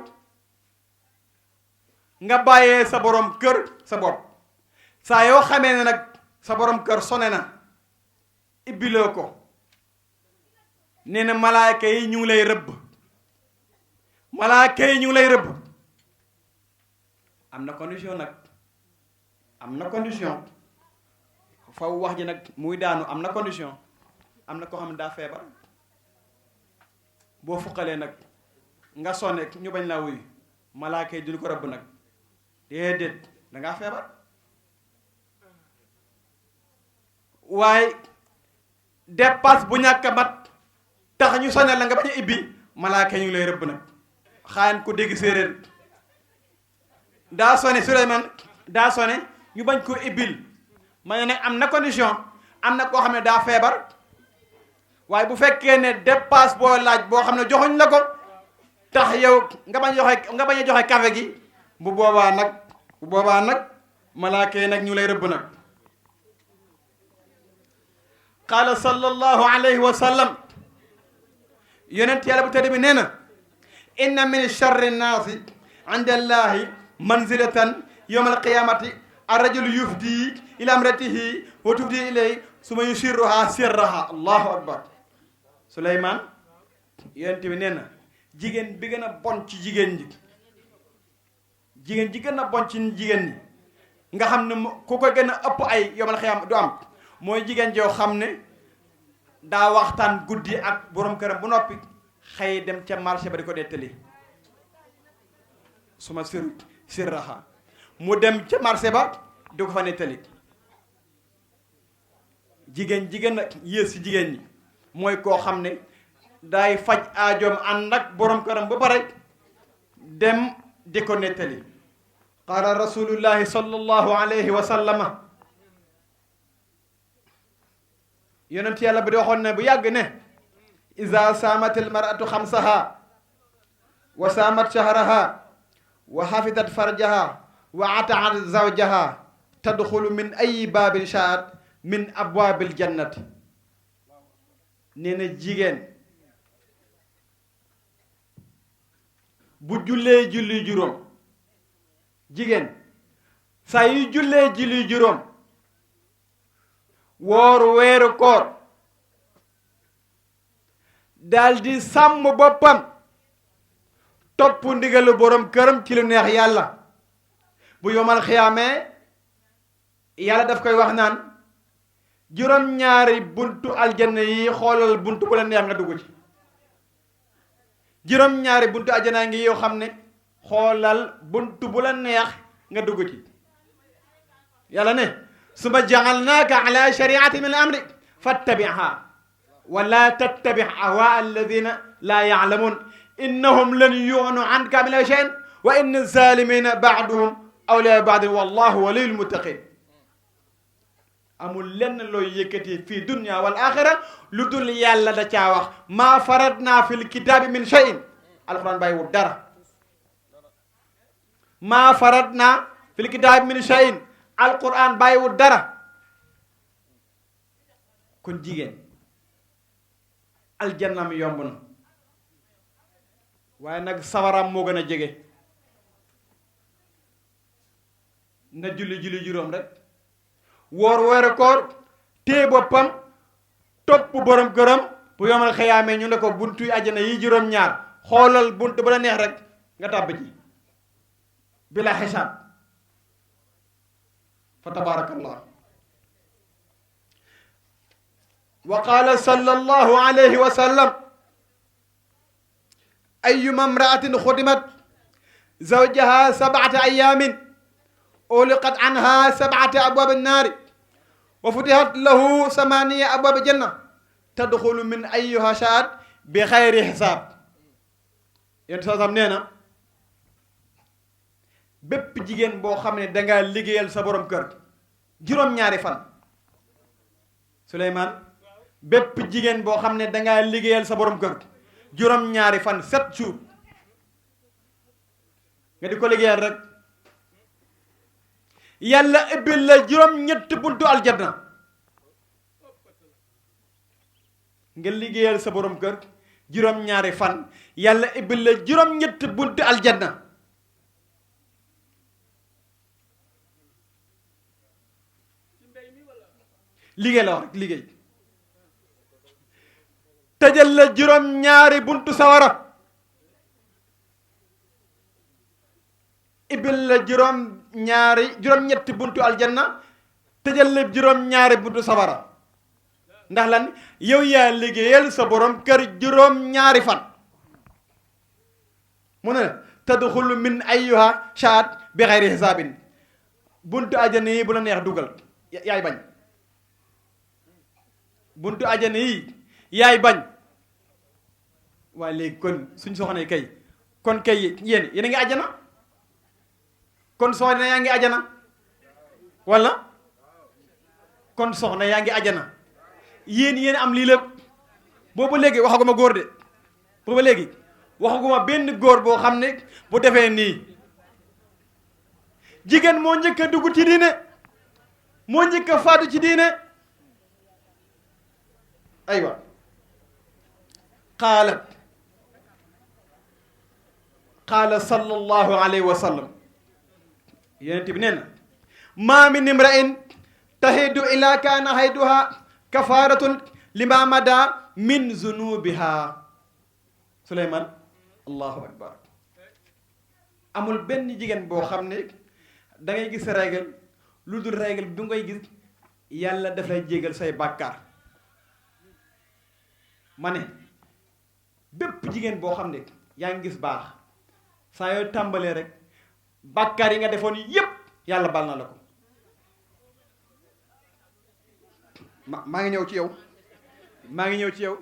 Speaker 7: nga bàyyee sa borom kër sa bopp saa yoo xamee ne nag sa borom kër sone na ibbiloo ko nee na malaaka yi ñu ngi lay rëbb am na condition nag faw wax ji nag muy daanu am na condition am na koo xam ne daa feebar boo fuqalee nag nga sonne ñu bañ laa wuyu malaaka yi duñu ko rëbb nag déedéet dangaa feebar waaye dépasse bu ñàkk a mat tax ñu sonne la nga bañ a ibbi malaaka yi ñu ngi lay rëbb nag xaayan ko dégg séeréer daa sone Souleymane daa sone ñu bañ koo ibbil ma ne nag am na condition am na koo xam ne daa feebar waaye bu fekkee ne dépasse boo laaj boo xam ne joxuñ la ko tax yow nga bañ a joxe café gi bu boobaa nag malaaka yi nag ñu lay rëbb nag qaala sallallahu alayhi wa sallam yonent yàlla bu tedd bi nee na inna min charri nnaasi inda allahi manzilatan yawma alqiyamati arrajulu yufdi ila amratihi wa tufdi ilay suma yusirruha sirraha allahu akbar Souleymane yonent bi nee na jigéen bi gën a bon ci jigéen ji gën a bon ci jigéen ñi nga xam ne ku ko gën a ëpp ay yomal xiyam du am mooy jigéen joo xam ne daa waxtaan guddi ak borom këram bu noppi xëy dem ca marché ba di ko dettali suma sirraha mu dem ca marché ba di ko fa nettali jigéen a yées ci jigéen ñi mooy koo xam ne daay faj aajoom ànd ak borom këram ba pare dem di ko nettali qaala rasulullahi sallallahu alayhi wa sallama yonent yàlla bi di waxoon ne bu yàgg ne iza saamat al mar'atu xamsaha wa saamat shahraha wa xafidat farjaha wa ataat zawjaha tadxulu min ayi baabin shaat min abwaabil jannati nee na jigéen bu jullee julli juróom jigéen saa yu jullee julli juróom woor weeru koor daldi sàmm boppam topp ndigalu borom këram ci lu neex yàlla bu yomal xiyaamee yàlla daf koy wax naan juróom-ñaari buntu aljanna yi xoolal buntu bu la neex nga dugg ci juróom-ñaari buntu aljanna ngi yoo xam ne xoolal buntu bu la neex nga dugg ci yàlla ne summa ja'alnaaka ala shari'ati min al-amri fattabi'ha wa la tattabi' ahwaa alladhina la ya'lamun innahum lan yughnu anka min shay'in wa inna az-zalimina ba'duhum awliyaa ba'd wallahu waliyyul muttaqin amul lenn looy yëkkati fii dunya wal axira lu dul yàlla da caa wax maa faratna fil kitaabi min shay'in alquran bàyyiwul dara maa faratna fil kitaabi min shay'in alquran bàyyiwul dara kon jigéen aljannam yomb na waaye nag sawaram moo gën a jege na julli juróom rek woor weeru koor téye boppam topp borom këram bu yomal xëyaamee ñu ne ko buntu àjjana yi juróom-ñaar xoolal buntu ba la neex rek nga tàbb ci bila xisaab fa tabarakallah wa qaala sallallahu alayhi wa sallam ayyuma imra'atin xudimat zawjaha sab'ata ayaamin uliqat anha sab'ata abwaab an-naari wa futihat lahu samaniya abwaab janna tadxulu min ayyuha shaat bi xayri xisaab yéen soo sam nee na bépp jigéen boo xam ne dangaa liggéeyal sa borom kër juróom-ñaari fan Souleymane bépp jigéen boo xam ne dangaa liggéeyal sa borom kër juróom-ñaari fan 7 jours nga di ko liggéeyal rek yàlla ubbil la juróom-ñetti buntu aljanna nga liggéeyal sa borom kër juróom-ñaari fan yàlla ubbil la juróom-ñetti buntu aljanna liggéey la wax rek liggéey tëjal la juróom-ñaari buntu sawara ibil la juróom-ñetti buntu aljanna tëjal la juróom-ñaari buntu sawara ndax lan yow yaa liggéeyal sa borom kër juróom-ñaari fan mu ne tadxulu min ayyuha shaat bi xayri xisaabin buntu aljanna yi bu la neex dugal yaay bañ buntu aljanna yi yaay bañ waaye léegi kon suñ soxna kay kon kay yéen a ngi ajana kon soxna yaa ngi ajana wala kon soxna yaa ngi ajana yéen am lii lépp boobu léegi waxaguma góor de boobu léegi waxaguma benn góor boo xam ne bu defee nii jigéen moo njëkk a dugg ci diine moo njëkk a faatu ci diine aywa qaala sallallahu alayhi wa sallam yonent bi nee na maa min imra'in tahidu ila kaana hayduha kafaratun lima mada min zunubiha Souleymane allahu akbar amul benn jigéen boo xam ne da ngay gis règle lu dul règle bi ngay gis yàlla daf lay jégal say bàkkaar ma ne bépp jigéen boo xam ne yaa ngi gis baax saa yoo tàmbalee rek bàkkaar yi nga defoon yépp yàlla bal na la ko maa ngi ñëw ci yow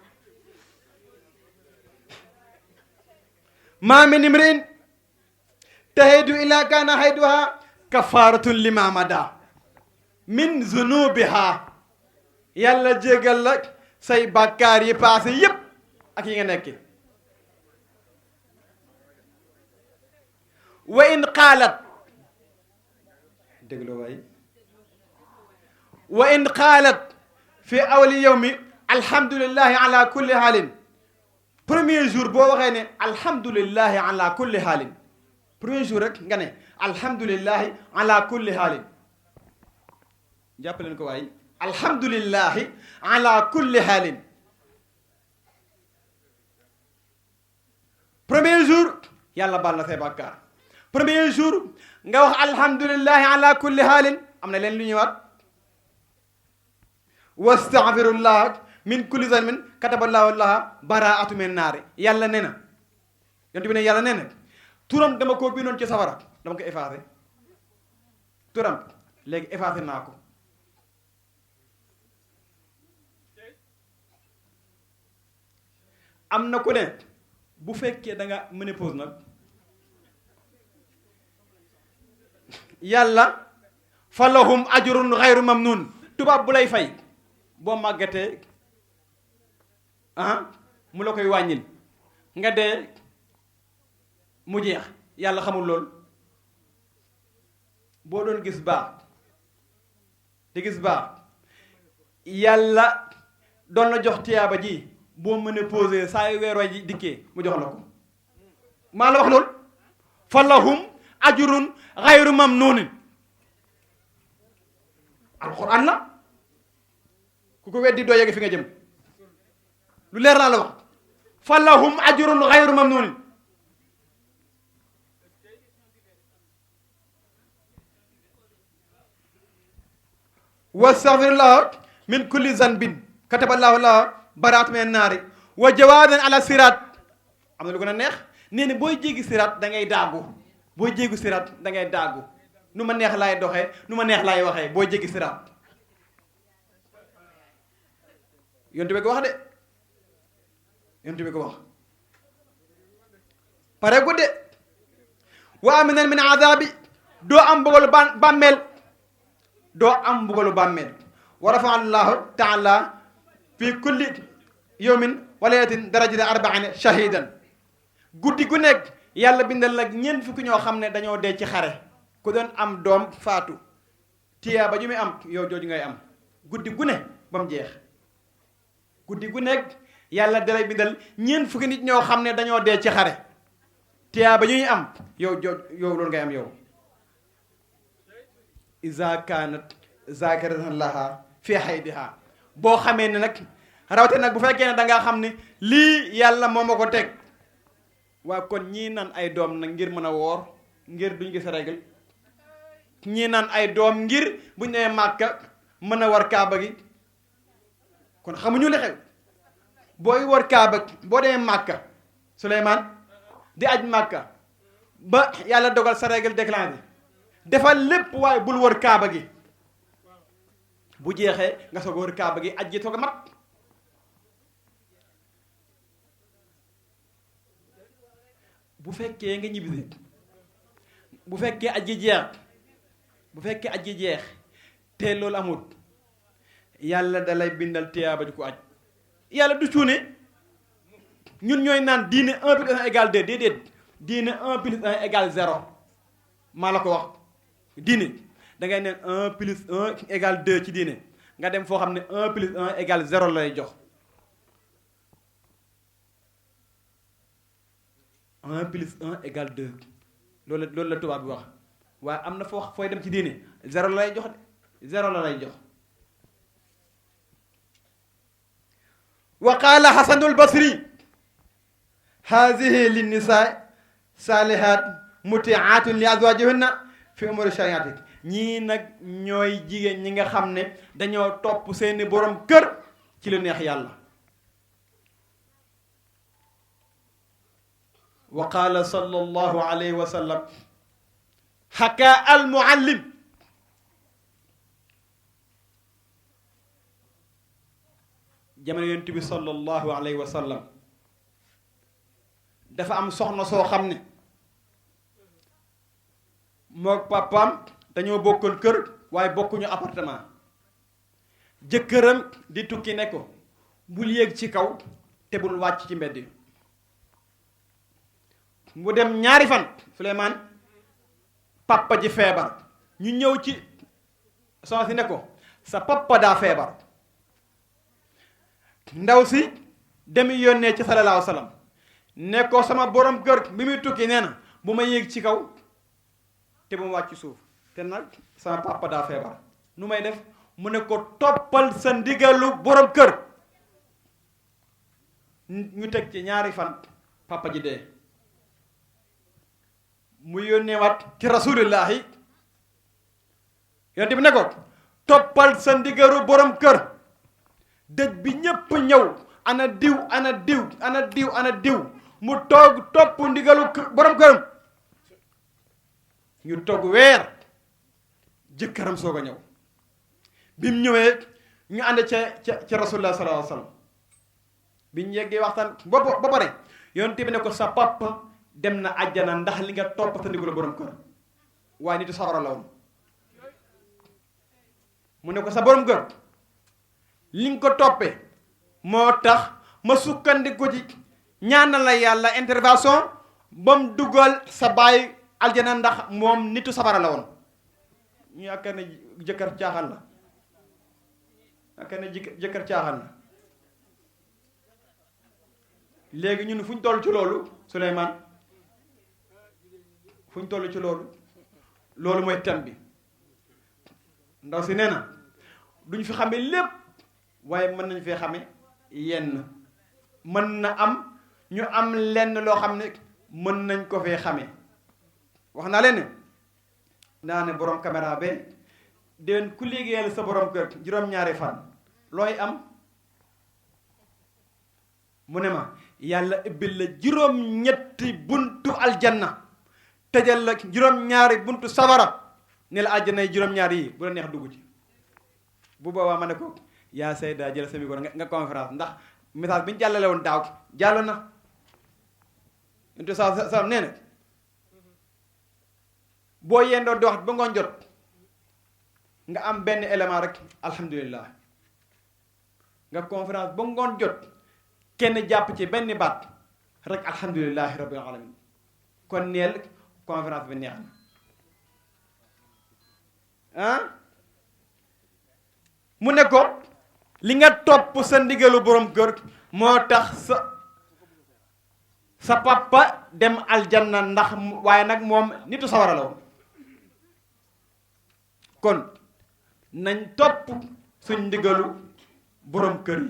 Speaker 7: maa min imri'in tahidu ila kaana hayduha kafaratun lima mada min zunubiha yàlla jégal la say bàkkaar yi paase yépp ak yi nga nekki wa in qaalat déglu waay wa in qaalat fi awli yawmi alhamdulillahi ala kulli haalin premier jour boo waxee ne alhamdulillahi ala kulli haalin premier jour rek nga ne alhamdulillahi ala kulli haalin jàppaleen ko waay alhamdulillahi ala kulli haalin premier jour yàlla baal na say bàkkaar. premier jour nga wax alhamdulillahi ala kulli haalin am na leen lu ñuy waat wastaghfirullah min kulli zanbin kataballahu laha baraatu min naari. yàlla nee na yonent bi ne yàlla nee na turam dama koo bindoon ci safara dama ko effacé turam léegi effacé naa ko. am na ku ne bu fekkee da nga ménopause nag yàlla fa lahum ajrun xayru mamnun. tubaab bu lay fay boo màggatee mu la koy wàññil nga dee mu jeex. yàlla xamul lool. boo doon gis baax di gis baax yàlla doon la jox tiyaaba ji boo mënee posé saa yu weer way ji dikkee mu jox la ko. maa la wax loolu. fa lahum ajrun xayru mamnuunin. alxuraan la ku ko weddi doo yegg fi nga jëm. lu leer laa la wax. fa lahum ajrun xayru mamnuunin. wastaghfirullah min kulli zanbin kataballahu laha baraat min naari wa jawaadan ala siraat. am na lu gën a neex nee na booy jéggi siraat da ngay daagu. booy jéggi siraat da ngay daagu. nu ma neex laay doxee nu ma neex laay waxee booy jéggi siraat. yontu bi ko wax de yontu bi ko wax. pare gudde wa aminan min azabi doo am mbugalu bàmmeel doo am mbugalu bàmmeel. wa rafa allahu taala fi kulli yawmin wa laylatin darajata arbaina shahidan. guddi gu nekk yàlla bindal nag ñeent fukki ñoo xam ne dañoo dee ci xare. ku doon am doom faatu tiyaa ba ju muy am yow jooju ngay am guddi gu ne ba mu jeex. guddi gu nekk yàlla dalay bindal ñeent fukki nit ñoo xam ne dañoo dee ci xare. tiyaa ba ñuy am yow loolu ngay am yow. iza kanat zakiratan laha fi haydiha. boo xamee ne nag rawate nag bu fekkee ne da ngaa xam ne lii yàlla moo ma ko teg. waa kon ñii naan ay doom nag ngir mën a woor ngir duñ gis règle. ñii naan ay doom ngir buñ nee màkka mën a war kaaba gi kon xamuñu li xew. booy war kaaba boo demee màkka Souleymane di aj màkka ba yàlla dogal sa règle déclenché defal lépp waaye bul wër kaaba gi. bu jeexee nga soog a wër kaaba gi aj gi soog a mat. bu fekkee nga ñibbisi bu fekkee aj gi jeex bu fekkee aj gi jeex te loolu amut yàlla dalay bindal tiyaaba di ko aj. yàlla du cuune ñun ñooy naan diine 1 plus 1 égale 2 déedéet diine 1 plus 1 égale 0 maa la ko wax. diine da ngay ne 1 plus 1 égale 2 ci diine nga dem foo xam ne 1 plus 1 égale 0 lay jox. 1 plus 1 égale 2 loolu la tubaab bi wax waaye am na fooy dem ci diine 0 la lay jox de 0 la lay jox. wa qaala Hasanul Basri haadihi linnisaa saalihaat mutiaatun li azwaajihinna fi umuri shariati. ñii nag ñooy jigéen ñi nga xam ne dañoo topp seeni borom kër ci lu neex yàlla. wa qaala sallallahu alayhi wa sallam xaka al muallim jamono yonent bi sallallahu alayhi wa sallam dafa am soxna soo xam ne mook papaam dañoo bokkoon kër waaye bokkuñu appartement. jëkkëram di tukki ne ko bul yéeg ci kaw te bul wàcc ci mbedd. mu dem ñaari fan Souleymane papa ji feebar ñu ñëw ci soxna si ne ko sa papa daa feebar. ndaw si dem yónnee ci sallallahu alayhi wa sallam ne ko sama borom kër bi muy tukki nee na bu ma yéeg ci kaw te bu ma wàcc suuf te nag sama papa daa feebar nu may def mu ne ko toppal sa ndigalu borom kër. ñu teg ci ñaari fan papa ji dee. mu yónneewaat ci rasulillahi yonent bi ne ko toppal sa ndigaru borom kër dëj bi ñépp ñëw ana diw ana diw ana diw ana diw mu toog topp ndigalu borom këram ñu toog weer jëkkëram soog a ñëw bi mu ñëwee ñu ànd ca rasulullah sallallahu alayhi wa sallam bi ñu yeggee waxtaan ba pare yonent bi ne ko sa papa dem na àjjana ndax li nga topp sa ndigalu borom kër waaye nitu sawara la woon mu ne ko sa borom kër li nga ko toppee moo tax ma sukkandiku ci ñaanal la yàlla intervention ba mu dugal sa baay aljana ndax moom nitu safara la woon ñu yaakaar ne jëkkër caaxaan la yaakaar ne jëkkër caaxaan la léegi ñun fu ñu toll ci loolu Souleymane fu ñu toll ci loolu mooy thème bi ndaw si nee na duñ fi xame lépp waaye mën nañ fee xame yenn mën na am ñu am lenn loo xam ne mën nañ ko fee xame wax naa leen ne naa ne borom caméra be déwén ku liggéeyal sa borom kër juróom-ñaari fan looy am mu ne ma yàlla ibbil la juróom-ñetti buntu aljanna tëjal la juróom-ñaari buntu safara ne la àjjana yi juróom-ñaari yi bu la neex dugg ci bu boobaa ma ne ko yaa Seyda jël sa micro nga conférence ndax message bi ñu jàllale woon daaw jàll na inte sa nee na boo yendoo di wax ba ngoon jot nga am benn élément rek alhamdulillah nga conférence ba ngoon jot kenn jàpp ci benn baat rek alhamdulillahi rabbil alamin kon neel conférence bi neex na mu ne ko li nga topp sa ndigalu borom kër moo tax sa papa dem aljanna ndax waaye nag moom nitu sawara la woon kon nañ topp suñ ndigalu borom kër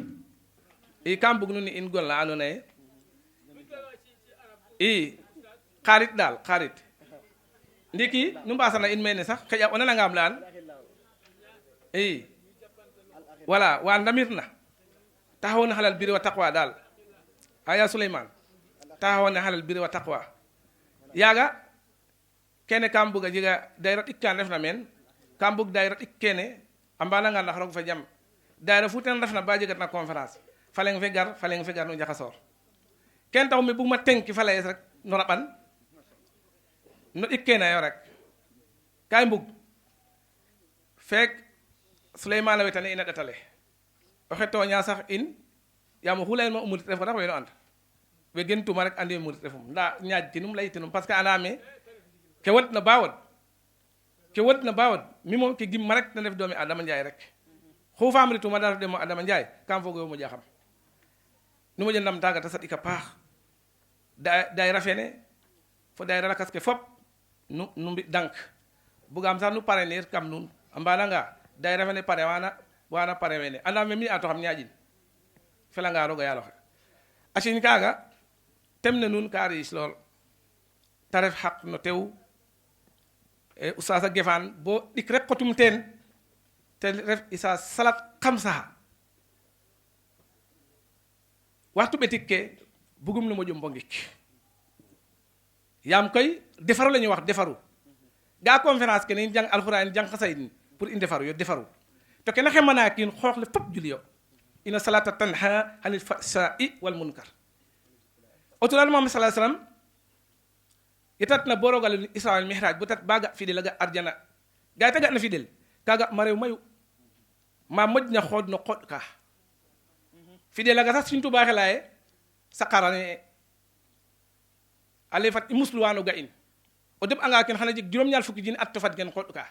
Speaker 7: yi
Speaker 8: i kam bug nu ni in gon la andoona ye i xarit daal xarit ndiki nu mbasana in mene sax xëƴa o nanangam leyan i voilà wa ndamir na taxawona xalal biri wa taqwa daal aya Souleymane taxawona xalal biri wa taqwa yaaga kene kam bug a jega dayra ɗik kan refna meen kam bug dayra ɗik kene a mbananga ndax roog fa jam dayra fu ten refna ba jegat na conférence faleng fe gar no njaxasoor ken taxu me bug ma tenki fa layes rek no raɓan no ɗik kene yo rek ka i mbug feek Souleymane a wetane ina ɗatale oxe tooña sax in yaam oxu leyel ma o murit refo tax weno and we gen tuma rek andi murit refum nda ñaaj tinum leytinum parce que andame ke wodna ba wod mi moom ke gimma rek ten ref doomi Adama Ndiaye rek xu faam rituma da ref doomi Adama Ndiaye kam foog yo moƴa xam nu moƴo ndam taaga ta saɗika paax dayra fene fo dayra lakas ke fop nu mbi dank bugaam sax nu parenir kam nuun a mbananga dayra fene pare wana pare wene andame mi ato xam ñaƴin felanga roga yaaloxe a ciñ kaaga tem ne nuun ka riis lool te ref xaq no tew Oustaz a gefaan bo ɗik rek xotum teen te ref isa salat xam saxa waxtu ɓetik ke bugum no moƴo mbongik yaam koy defaru la ñuy wax defaru ga conférence ke ni jang alxuraan jang xasayid pour in defaru yo defaru to kena xemana kiin xoox le fop juli yo ina salata tanha anil fahsai wal munkar o tunan Muhammad sallallahu alaihi wasallam yetat na borogal Isra Mihraj bu tat baga fidel aga arjana ga taga na fidel kaga marew mayu ma modna xod no xod ka fidel aga sax Sëriñ Tuubaa xelaye saqarane ale fat i musluwano ga in o deb anga ken xana jeg juróom-ñaar fukki junni at to fat gen xod ka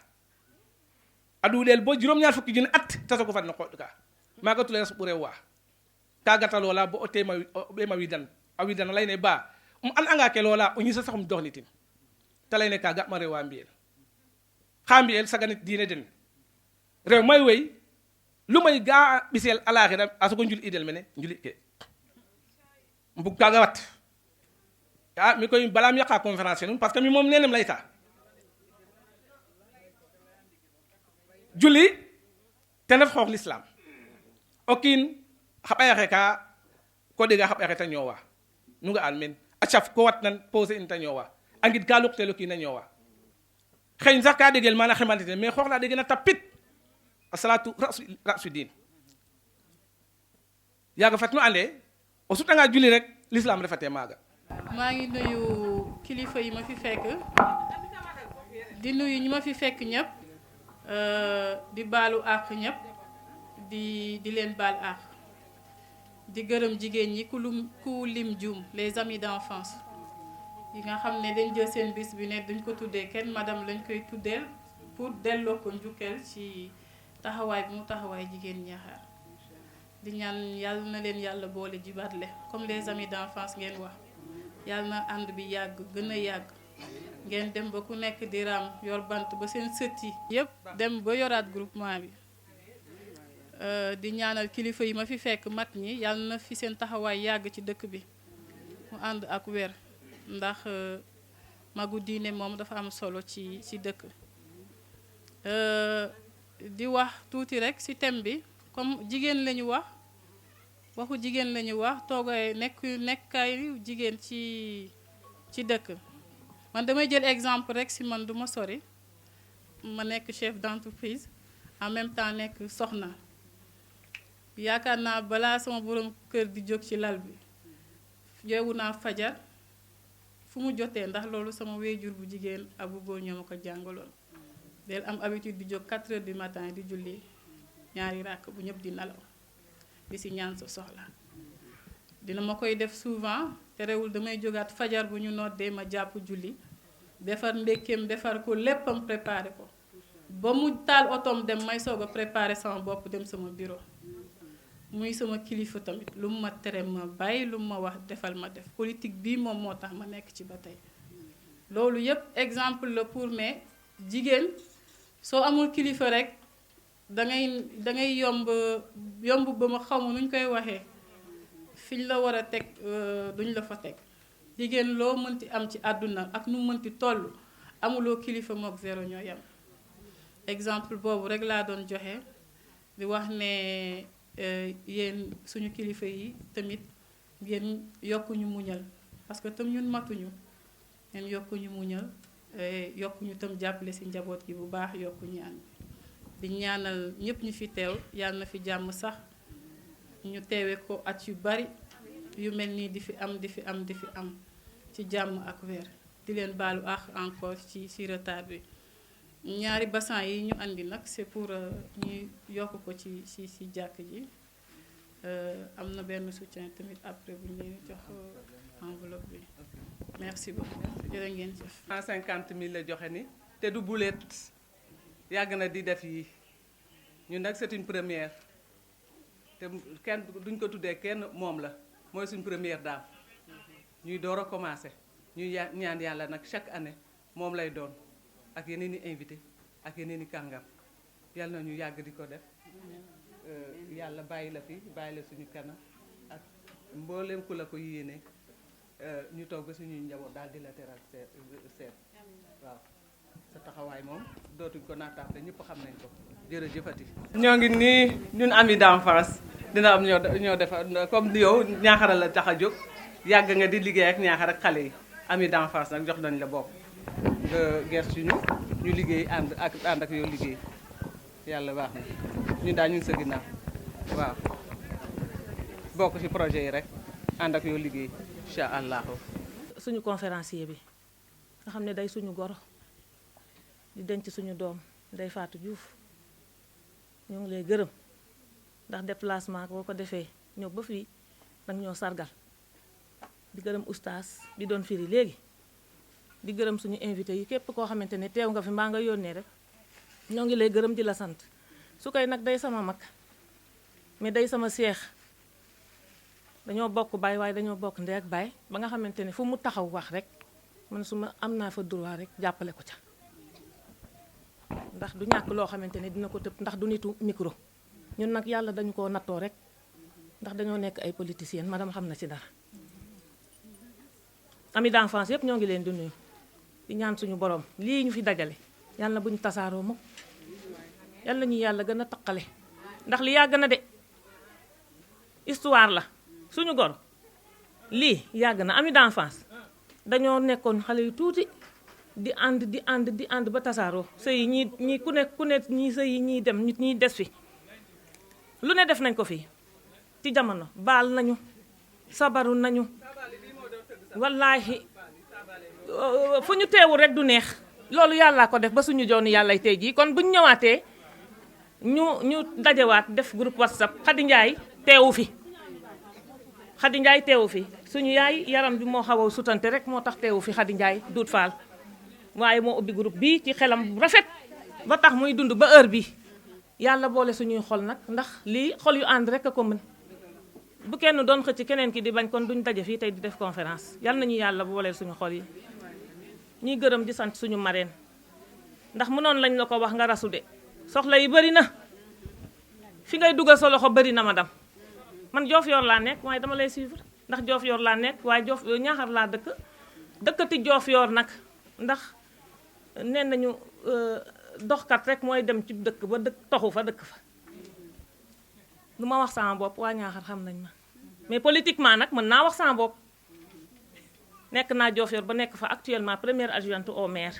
Speaker 8: aduɗel bo juróom-ñaar fukki junni at tasogo fat no xod ka maga tule ras ɓurew wa kaga ta loola bo o tema ɓema widan a widan leyne ba an anga ke loola o ñisa saxum doxnitin te leyne ka ga'ma rewa mbiyel xa mbiyel saganit diine den rew may wey lu may ga ɓisel alaxira a sogo njul idel mene njuli ke mbug kaga wat mi koy balaam yaqa conférence num parce que mi moom nenem layta julli ten ref xoox l'islam o kiin xa ɓay axe ka ko ɗega xa ɓay axe ta ñoowa nu nga an men a caf ko watnan poser in ta ñoowa a ngid ka luqtelo kiin a ñoowa xëy sax ka ɗegel mana xemantite mais xoox la ɗegena tapit a salatu rasu diin yaaga fat nu ande o sutanga julli rek l'islam refate maaga.
Speaker 9: maa ngi nuyu kilifa yi ma fi fekk di nuyu ñi ma fi fekk ñëpp di baalu àq ñëpp di leen baal àq di gërëm jigéen ñi ku lim juum les amis d'enfance yi nga xam ne dañ jël seen bis bi ne duñ ko tuddee kenn madame lañ koy tuddeel pour delloo ko njukkeel ci taxawaay bi mu taxawaay jigéen Ñaxar di ñaan yàlla na leen yàlla boole jibatle comme les amis d'enfance ngeen wax yàlla na ànd bi yàgg gën a yàgg ngeen dem ba ku nekk di raam yor bant ba seen sët yi yëpp dem ba yoraat groupement bi di ñaanal kilifa yi ma fi fekk mag ñi yàlla na fi seen taxawaay yàgg ci dëkk bi mu ànd ak wér ndax magu diine moom dafa am solo ci dëkk di wax tuuti rek ci thème bi comme jigéen lañu wax waxu jigéen lañu wax toogay nekkay jigéen ci dëkk man damay jël exemple rek ci man duma sori ma nekk chef d'entreprise en même temps nekk soxna yaakaar naa balaa sama borom kër di jóg ci lal bi yeewu naa fajar fu mu jotee ndax loolu sama wéjur bu jigéen ak bu góor ñoo ma ko jàngaloon del am habitude di jóg 4 heures du matin di julli ñaari ràkk bu ñëpp di nelaw di ci ñaan sa soxla dina ma koy def souvent te rewul damay jógaat fajar bu ñu noddee ma jàpp julli defar ndékkeem defar ko léppam préparé ko ba mu taal otoom dem may soog a préparé sama bopp dem sama bureau muy sama kilifa tamit lu mu ma tere ma bàyyi lu mu ma wax defal ma def politique bii moom moo tax ma nekk ci ba tey loolu yépp exemple la pour ne jigéen soo amul kilifa rek dangay yomb ba ma xamu nuñ koy waxee fiñ la war a teg duñ la fa teg jigéen loo mënti am ci àdduna ak nu mënti toll amuloo kilifa mook zéro ñoo yem exemple boobu rek laa doon joxe di wax ne yéen suñu kilifa yi tamit ngeen yokkuñu muñal parce que tam ñun matuñu ngeen yokkuñu muñal yokkuñu tam jàppale ci njaboot gi bu baax yokku ñaan di ñaanal ñëpp ñu fi teew yàlla na fi jàmm sax ñu teewe ko at yu bari yu mel nii di fi am ci jàmm ak weer di leen baalu ak encore ci retard bi ñaari bassin yi ñu andi nag c'est pour ñu yokk ko ci jàkk ji am na benn soutien tamit après bu ñu leen jox enveloppe bi merci beaucoup jërë ngeen jëf
Speaker 3: 150 000 la joxe ni te du bulet yàgg na di def yi ñun nag c'est une première te kenn duñ ko tuddee kenn moom la mooy suñ première dame ñuy door a commencer ñuy ñaan yàlla nag chaque année moom lay doon ak yeneen i invité ak yeneen i kàngam yàlla na ñu yàgg di ko def yàlla bàyyi la fi bàyyi la suñu kanam ak mboolem ku la ko yéene ñu toog ba suñuy njaboot daal di la teral seet waaw sa taxawaay moom dootuñ ko naataam te ñëpp xam nañ ko jërëjëfati. ñoo ngi nii ñun amis d'enfance dina am ñoo defa comme yow Ñaaxara la tax a jóg yàgg nga di liggéey ak Ñaaxar ak xale yi amis d'enfance nag jox nañ la bopp nga gerte ñu liggéey ànd ak yow liggéey yàlla baax na ñun daal ñu ngi sa ginnaaw waaw bokk ci projet yi rek ànd ak yow liggéey incha allahu.
Speaker 10: suñu conférencier bi nga xam ne day suñu goro di denc suñu doom Ndeye Fatou Diouf ñoo ngi lay gërëm ndax déplacement boo ko defee ñëw ba fii danga ñoo sargal di gërëm oustaz bi doon firi léegi di gërëm suñu invité yi képp koo xamante ne teew nga fi mbaa nga yónnee rek ñoo ngi lay gërëm di la sant su koy nag day sama mag mais day sama seex dañoo bokk baay waaye dañoo bokk ndey ak baay ba nga xamante ne fu mu taxaw wax rek man su ma am naa fa droit rek jàppale ko ca ndax du ñàkk loo xamante ne dina ko tëb ndax du nitu micro ñun nag yàlla dañu koo nattoo rek ndax dañoo nekk ay politiciens madame xam na ci dara amis d'enfance yëpp ñoo ngi leen di nuyu di ñaan suñu borom lii ñu fi dajale yàlla bu ñu tasaaroo mukk yàlla ñu yàlla gën a taqale ndax li yàgg na de histoire la suñu gor lii yàgg na amis d'enfance dañoo nekkoon xale yu tuuti di ànd ba tasaaroo sëy yi ñii ku ne ñii sëy yi ñiy dem ñii des fi lu ne def nañ ko fii ci jamono baal nañu sabaru nañu wallaahi fu ñu teewul rek du neex loolu yàllaa ko def ba suñu jooni yàllay tey jii kon buñ ñëwaatee ñu dajewaat def groupe whatsapp Khady Ndiaye teewu fi Khady Ndiaye teewu fi suñu yaay yaram bi moo xaw a sutante rek moo tax teewu fi Khady Ndiaye duut faal waaye moo ubbi groupe bi ci xelam bu rafet ba tax muy dund ba heure bi yàlla boole suñuy xol nag ndax lii xol yu ànd rek a ko mën bu kenn doon xëcc keneen ki di bañ kon duñ daje fii tey di def conférence yal nañu yàlla booleel suñu xol yi ñuy gërëm di sant suñu marraine ndax mënoon lañ la ko wax nga rasu de soxla yi bëri na fi ngay dugal sa loxo bëri na madame man Diofior laa nekk waaye dama lay suivre ndax Diofior laa nekk waaye Ñaaxar laa dëkkati Diofior nag ndax nee nañu doxkat rek mooy dem ci dëkk ba toxu fa dëkk fa lu ma wax sama bopp waa Ñaaxar xam nañ ma mais politiquement nag mën naa wax sama bopp nekk naa Diofior ba nekk fa actuellement première adjointe au maire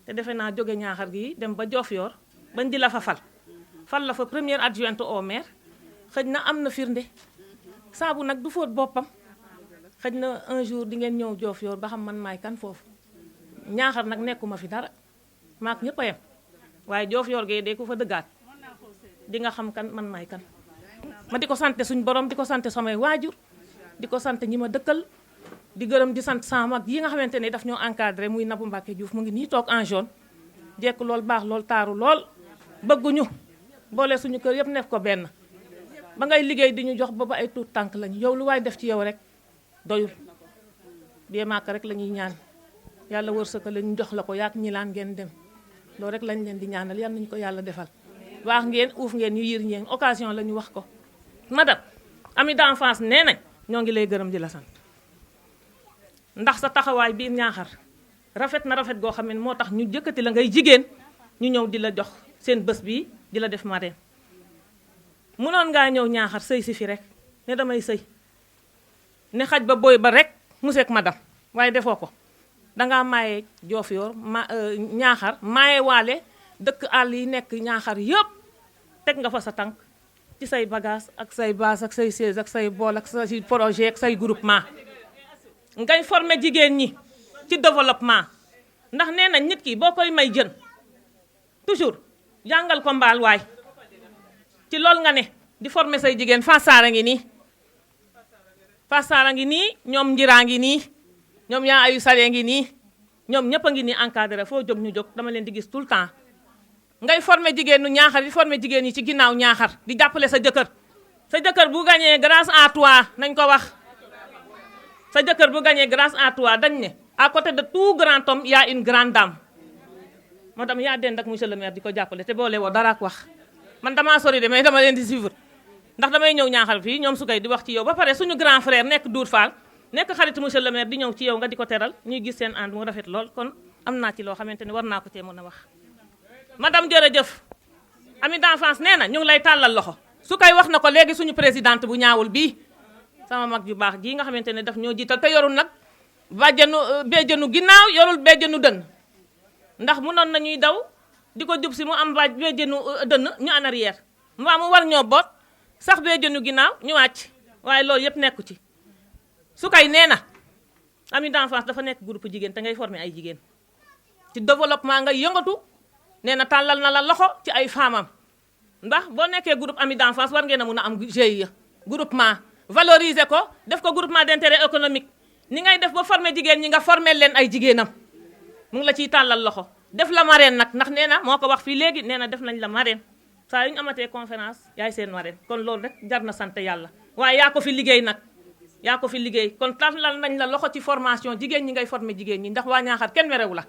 Speaker 10: te defe naa jóge Ñaaxar gi dem ba Diofior bañ di la fa fal la fa première adjointe au maire xëj na am na firnde saabu nag du fóot boppam xëj na un jour di ngeen ñëw Diofior ba xam man maay kan foofu Ñaaxar nag nekkuma fi dara maak ñëpp a yem waaye Diofior gee de ku fa dëggaat di nga xam kan man maay kan ma di ko sant suñ borom di ko sant samay waajur di ko sant ñi ma dëkkal di gërëm di sant sama mag yi nga xamante ne daf ñoo encadré muy Nabou Mbacké Diouf mu ngi nii toog en jaune jekk lool baax lool taaru lool bëgguñu boole suñu kër yëpp nekk ko benn ba ngay liggéey di ñu jox ba ay tuut tànk lañu yow lu waay def ci yow rek doyul bee maaka rek la ñuy ñaan yàlla wërsëgal la ñu jox la ko yaak ñi laan ngeen dem loolu rek lañ leen di ñaanal yal nañu ko yàlla defal waax ngeen uuf ngeen ñu yiir ngeen occasion la ñu wax ko madame amis d'enfance nee nañ ñoo ngi lay gërëm di la sant ndax sa taxawaay biir Ñaaxar rafet na rafet goo xam ne moo tax ñu jëkkati la ngay jigéen ñu ñëw di la jox seen bés bii di la def marraine mënoon ngaa ñëw Ñaaxar sëy si fi rek ne damay sëy ne xaj ba booy ba rek monsieur ak madame waaye defoo ko dangaa maaye Diofior Ñaaxar maaye waale dëkk àll yi nekk Ñaaxar yëpp teg nga fa sa tànk ci say bagage ak say base ak say siège ak say bool ak say projet ak say groupement ngay former jigéen ñi ci développement ndax nee na nit ki boo koy may jën toujours jàngal ko mbaal waay ci loolu nga ne di former say jigéen Fassara ngi nii Fassara ngi nii ñoom Njiraa ngi nii ñoom yaa ayu salee ngi nii ñoom ñëpp a ngi nii encadré foo jóg ñu jóg dama leen di gis tout le temps ngay former jigéen nu Ñaaxar di former jigéen ñi ci ginnaaw Ñaaxar di jàppale sa jëkkër bu gagné grâce à toi nañ ko wax sa jëkkër bu gagné grâce à toi dañ ne à côté de tout grand homme y a une grande dame madame yaa dend ak monsieur le maire di ko jàppale te boole woo dara ak wax man damaa sori de mais dama leen di suivre ndax damay ñëw Ñaaxar fii ñoom su koy di wax ci yow ba pare suñu grand frère nekk Dour Fall nekk xarit monsieur le maire di ñëw ci yow nga di ko teral ñuy gis seen ànd mu rafet lool kon am naa ci loo xamante ne war naa ko cee mën a wax madame jërëjëf amis d'enfance nee na ñu ngi lay tàllal loxo su koy wax na ko léegi suñu présidente bu ñaawul bii sama mag ju baax ji nga xamante ne daf ñoo jiital te yorul nag béjjënu ginnaaw yorul béjjënu dënn ndax mënoon nañuy daw di ko jub si mu am béjjënu dënn ñu en arrière mbaa mu war ñoo boot sax béjjënu ginnaaw ñu wàcc waaye loolu yëpp nekku ci su koy nee na amis d'enfance dafa nekk groupe jigéen te ngay former ay jigéen ci développement nga yëngatu nee na tàllal na la loxo ci ay femmes ndax boo nekkee groupe amis d'enfance war ngeen a mun a am GIE groupement valoriser ko def ko groupement d'intérêt économique ni ngay def ba former jigéen ñi nga former leen ay jigéenam mu ngi la ciy tàllal loxo def la marraine nag ndax nee na moo ko wax fii léegi nee na def nañ la marraine saa yu ñu amatee conférence yaay seen marraine kon loolu rek jar na sant yàlla waaye yaa ko fi liggéey nag yaa ko fi liggéey kon tàllal nañ la loxo ci formation jigéen ñi ngay former jigéen ñi ndax waa Ñaaxar kenn merewu la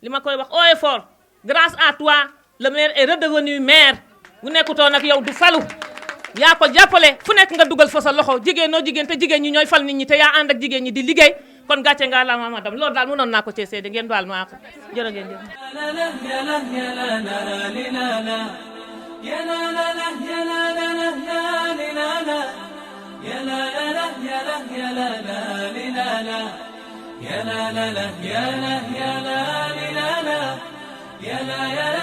Speaker 10: li ma koy wax haut et fort grâce à toi le maire est redevenu maire bu nekkutoon nag yow du falu yaa ko jàppale fu nekk nga dugal fa sa loxo jigéenoo jigéen te jigéen ñi ñooy fal nit ñi te yaa ànd ak jigéen ñi di liggéey kon gàcce nga la madame loolu daal mënoon naa ko cee seede ngeen baal maa ko jërë ngeen jëf
Speaker 11: يا لا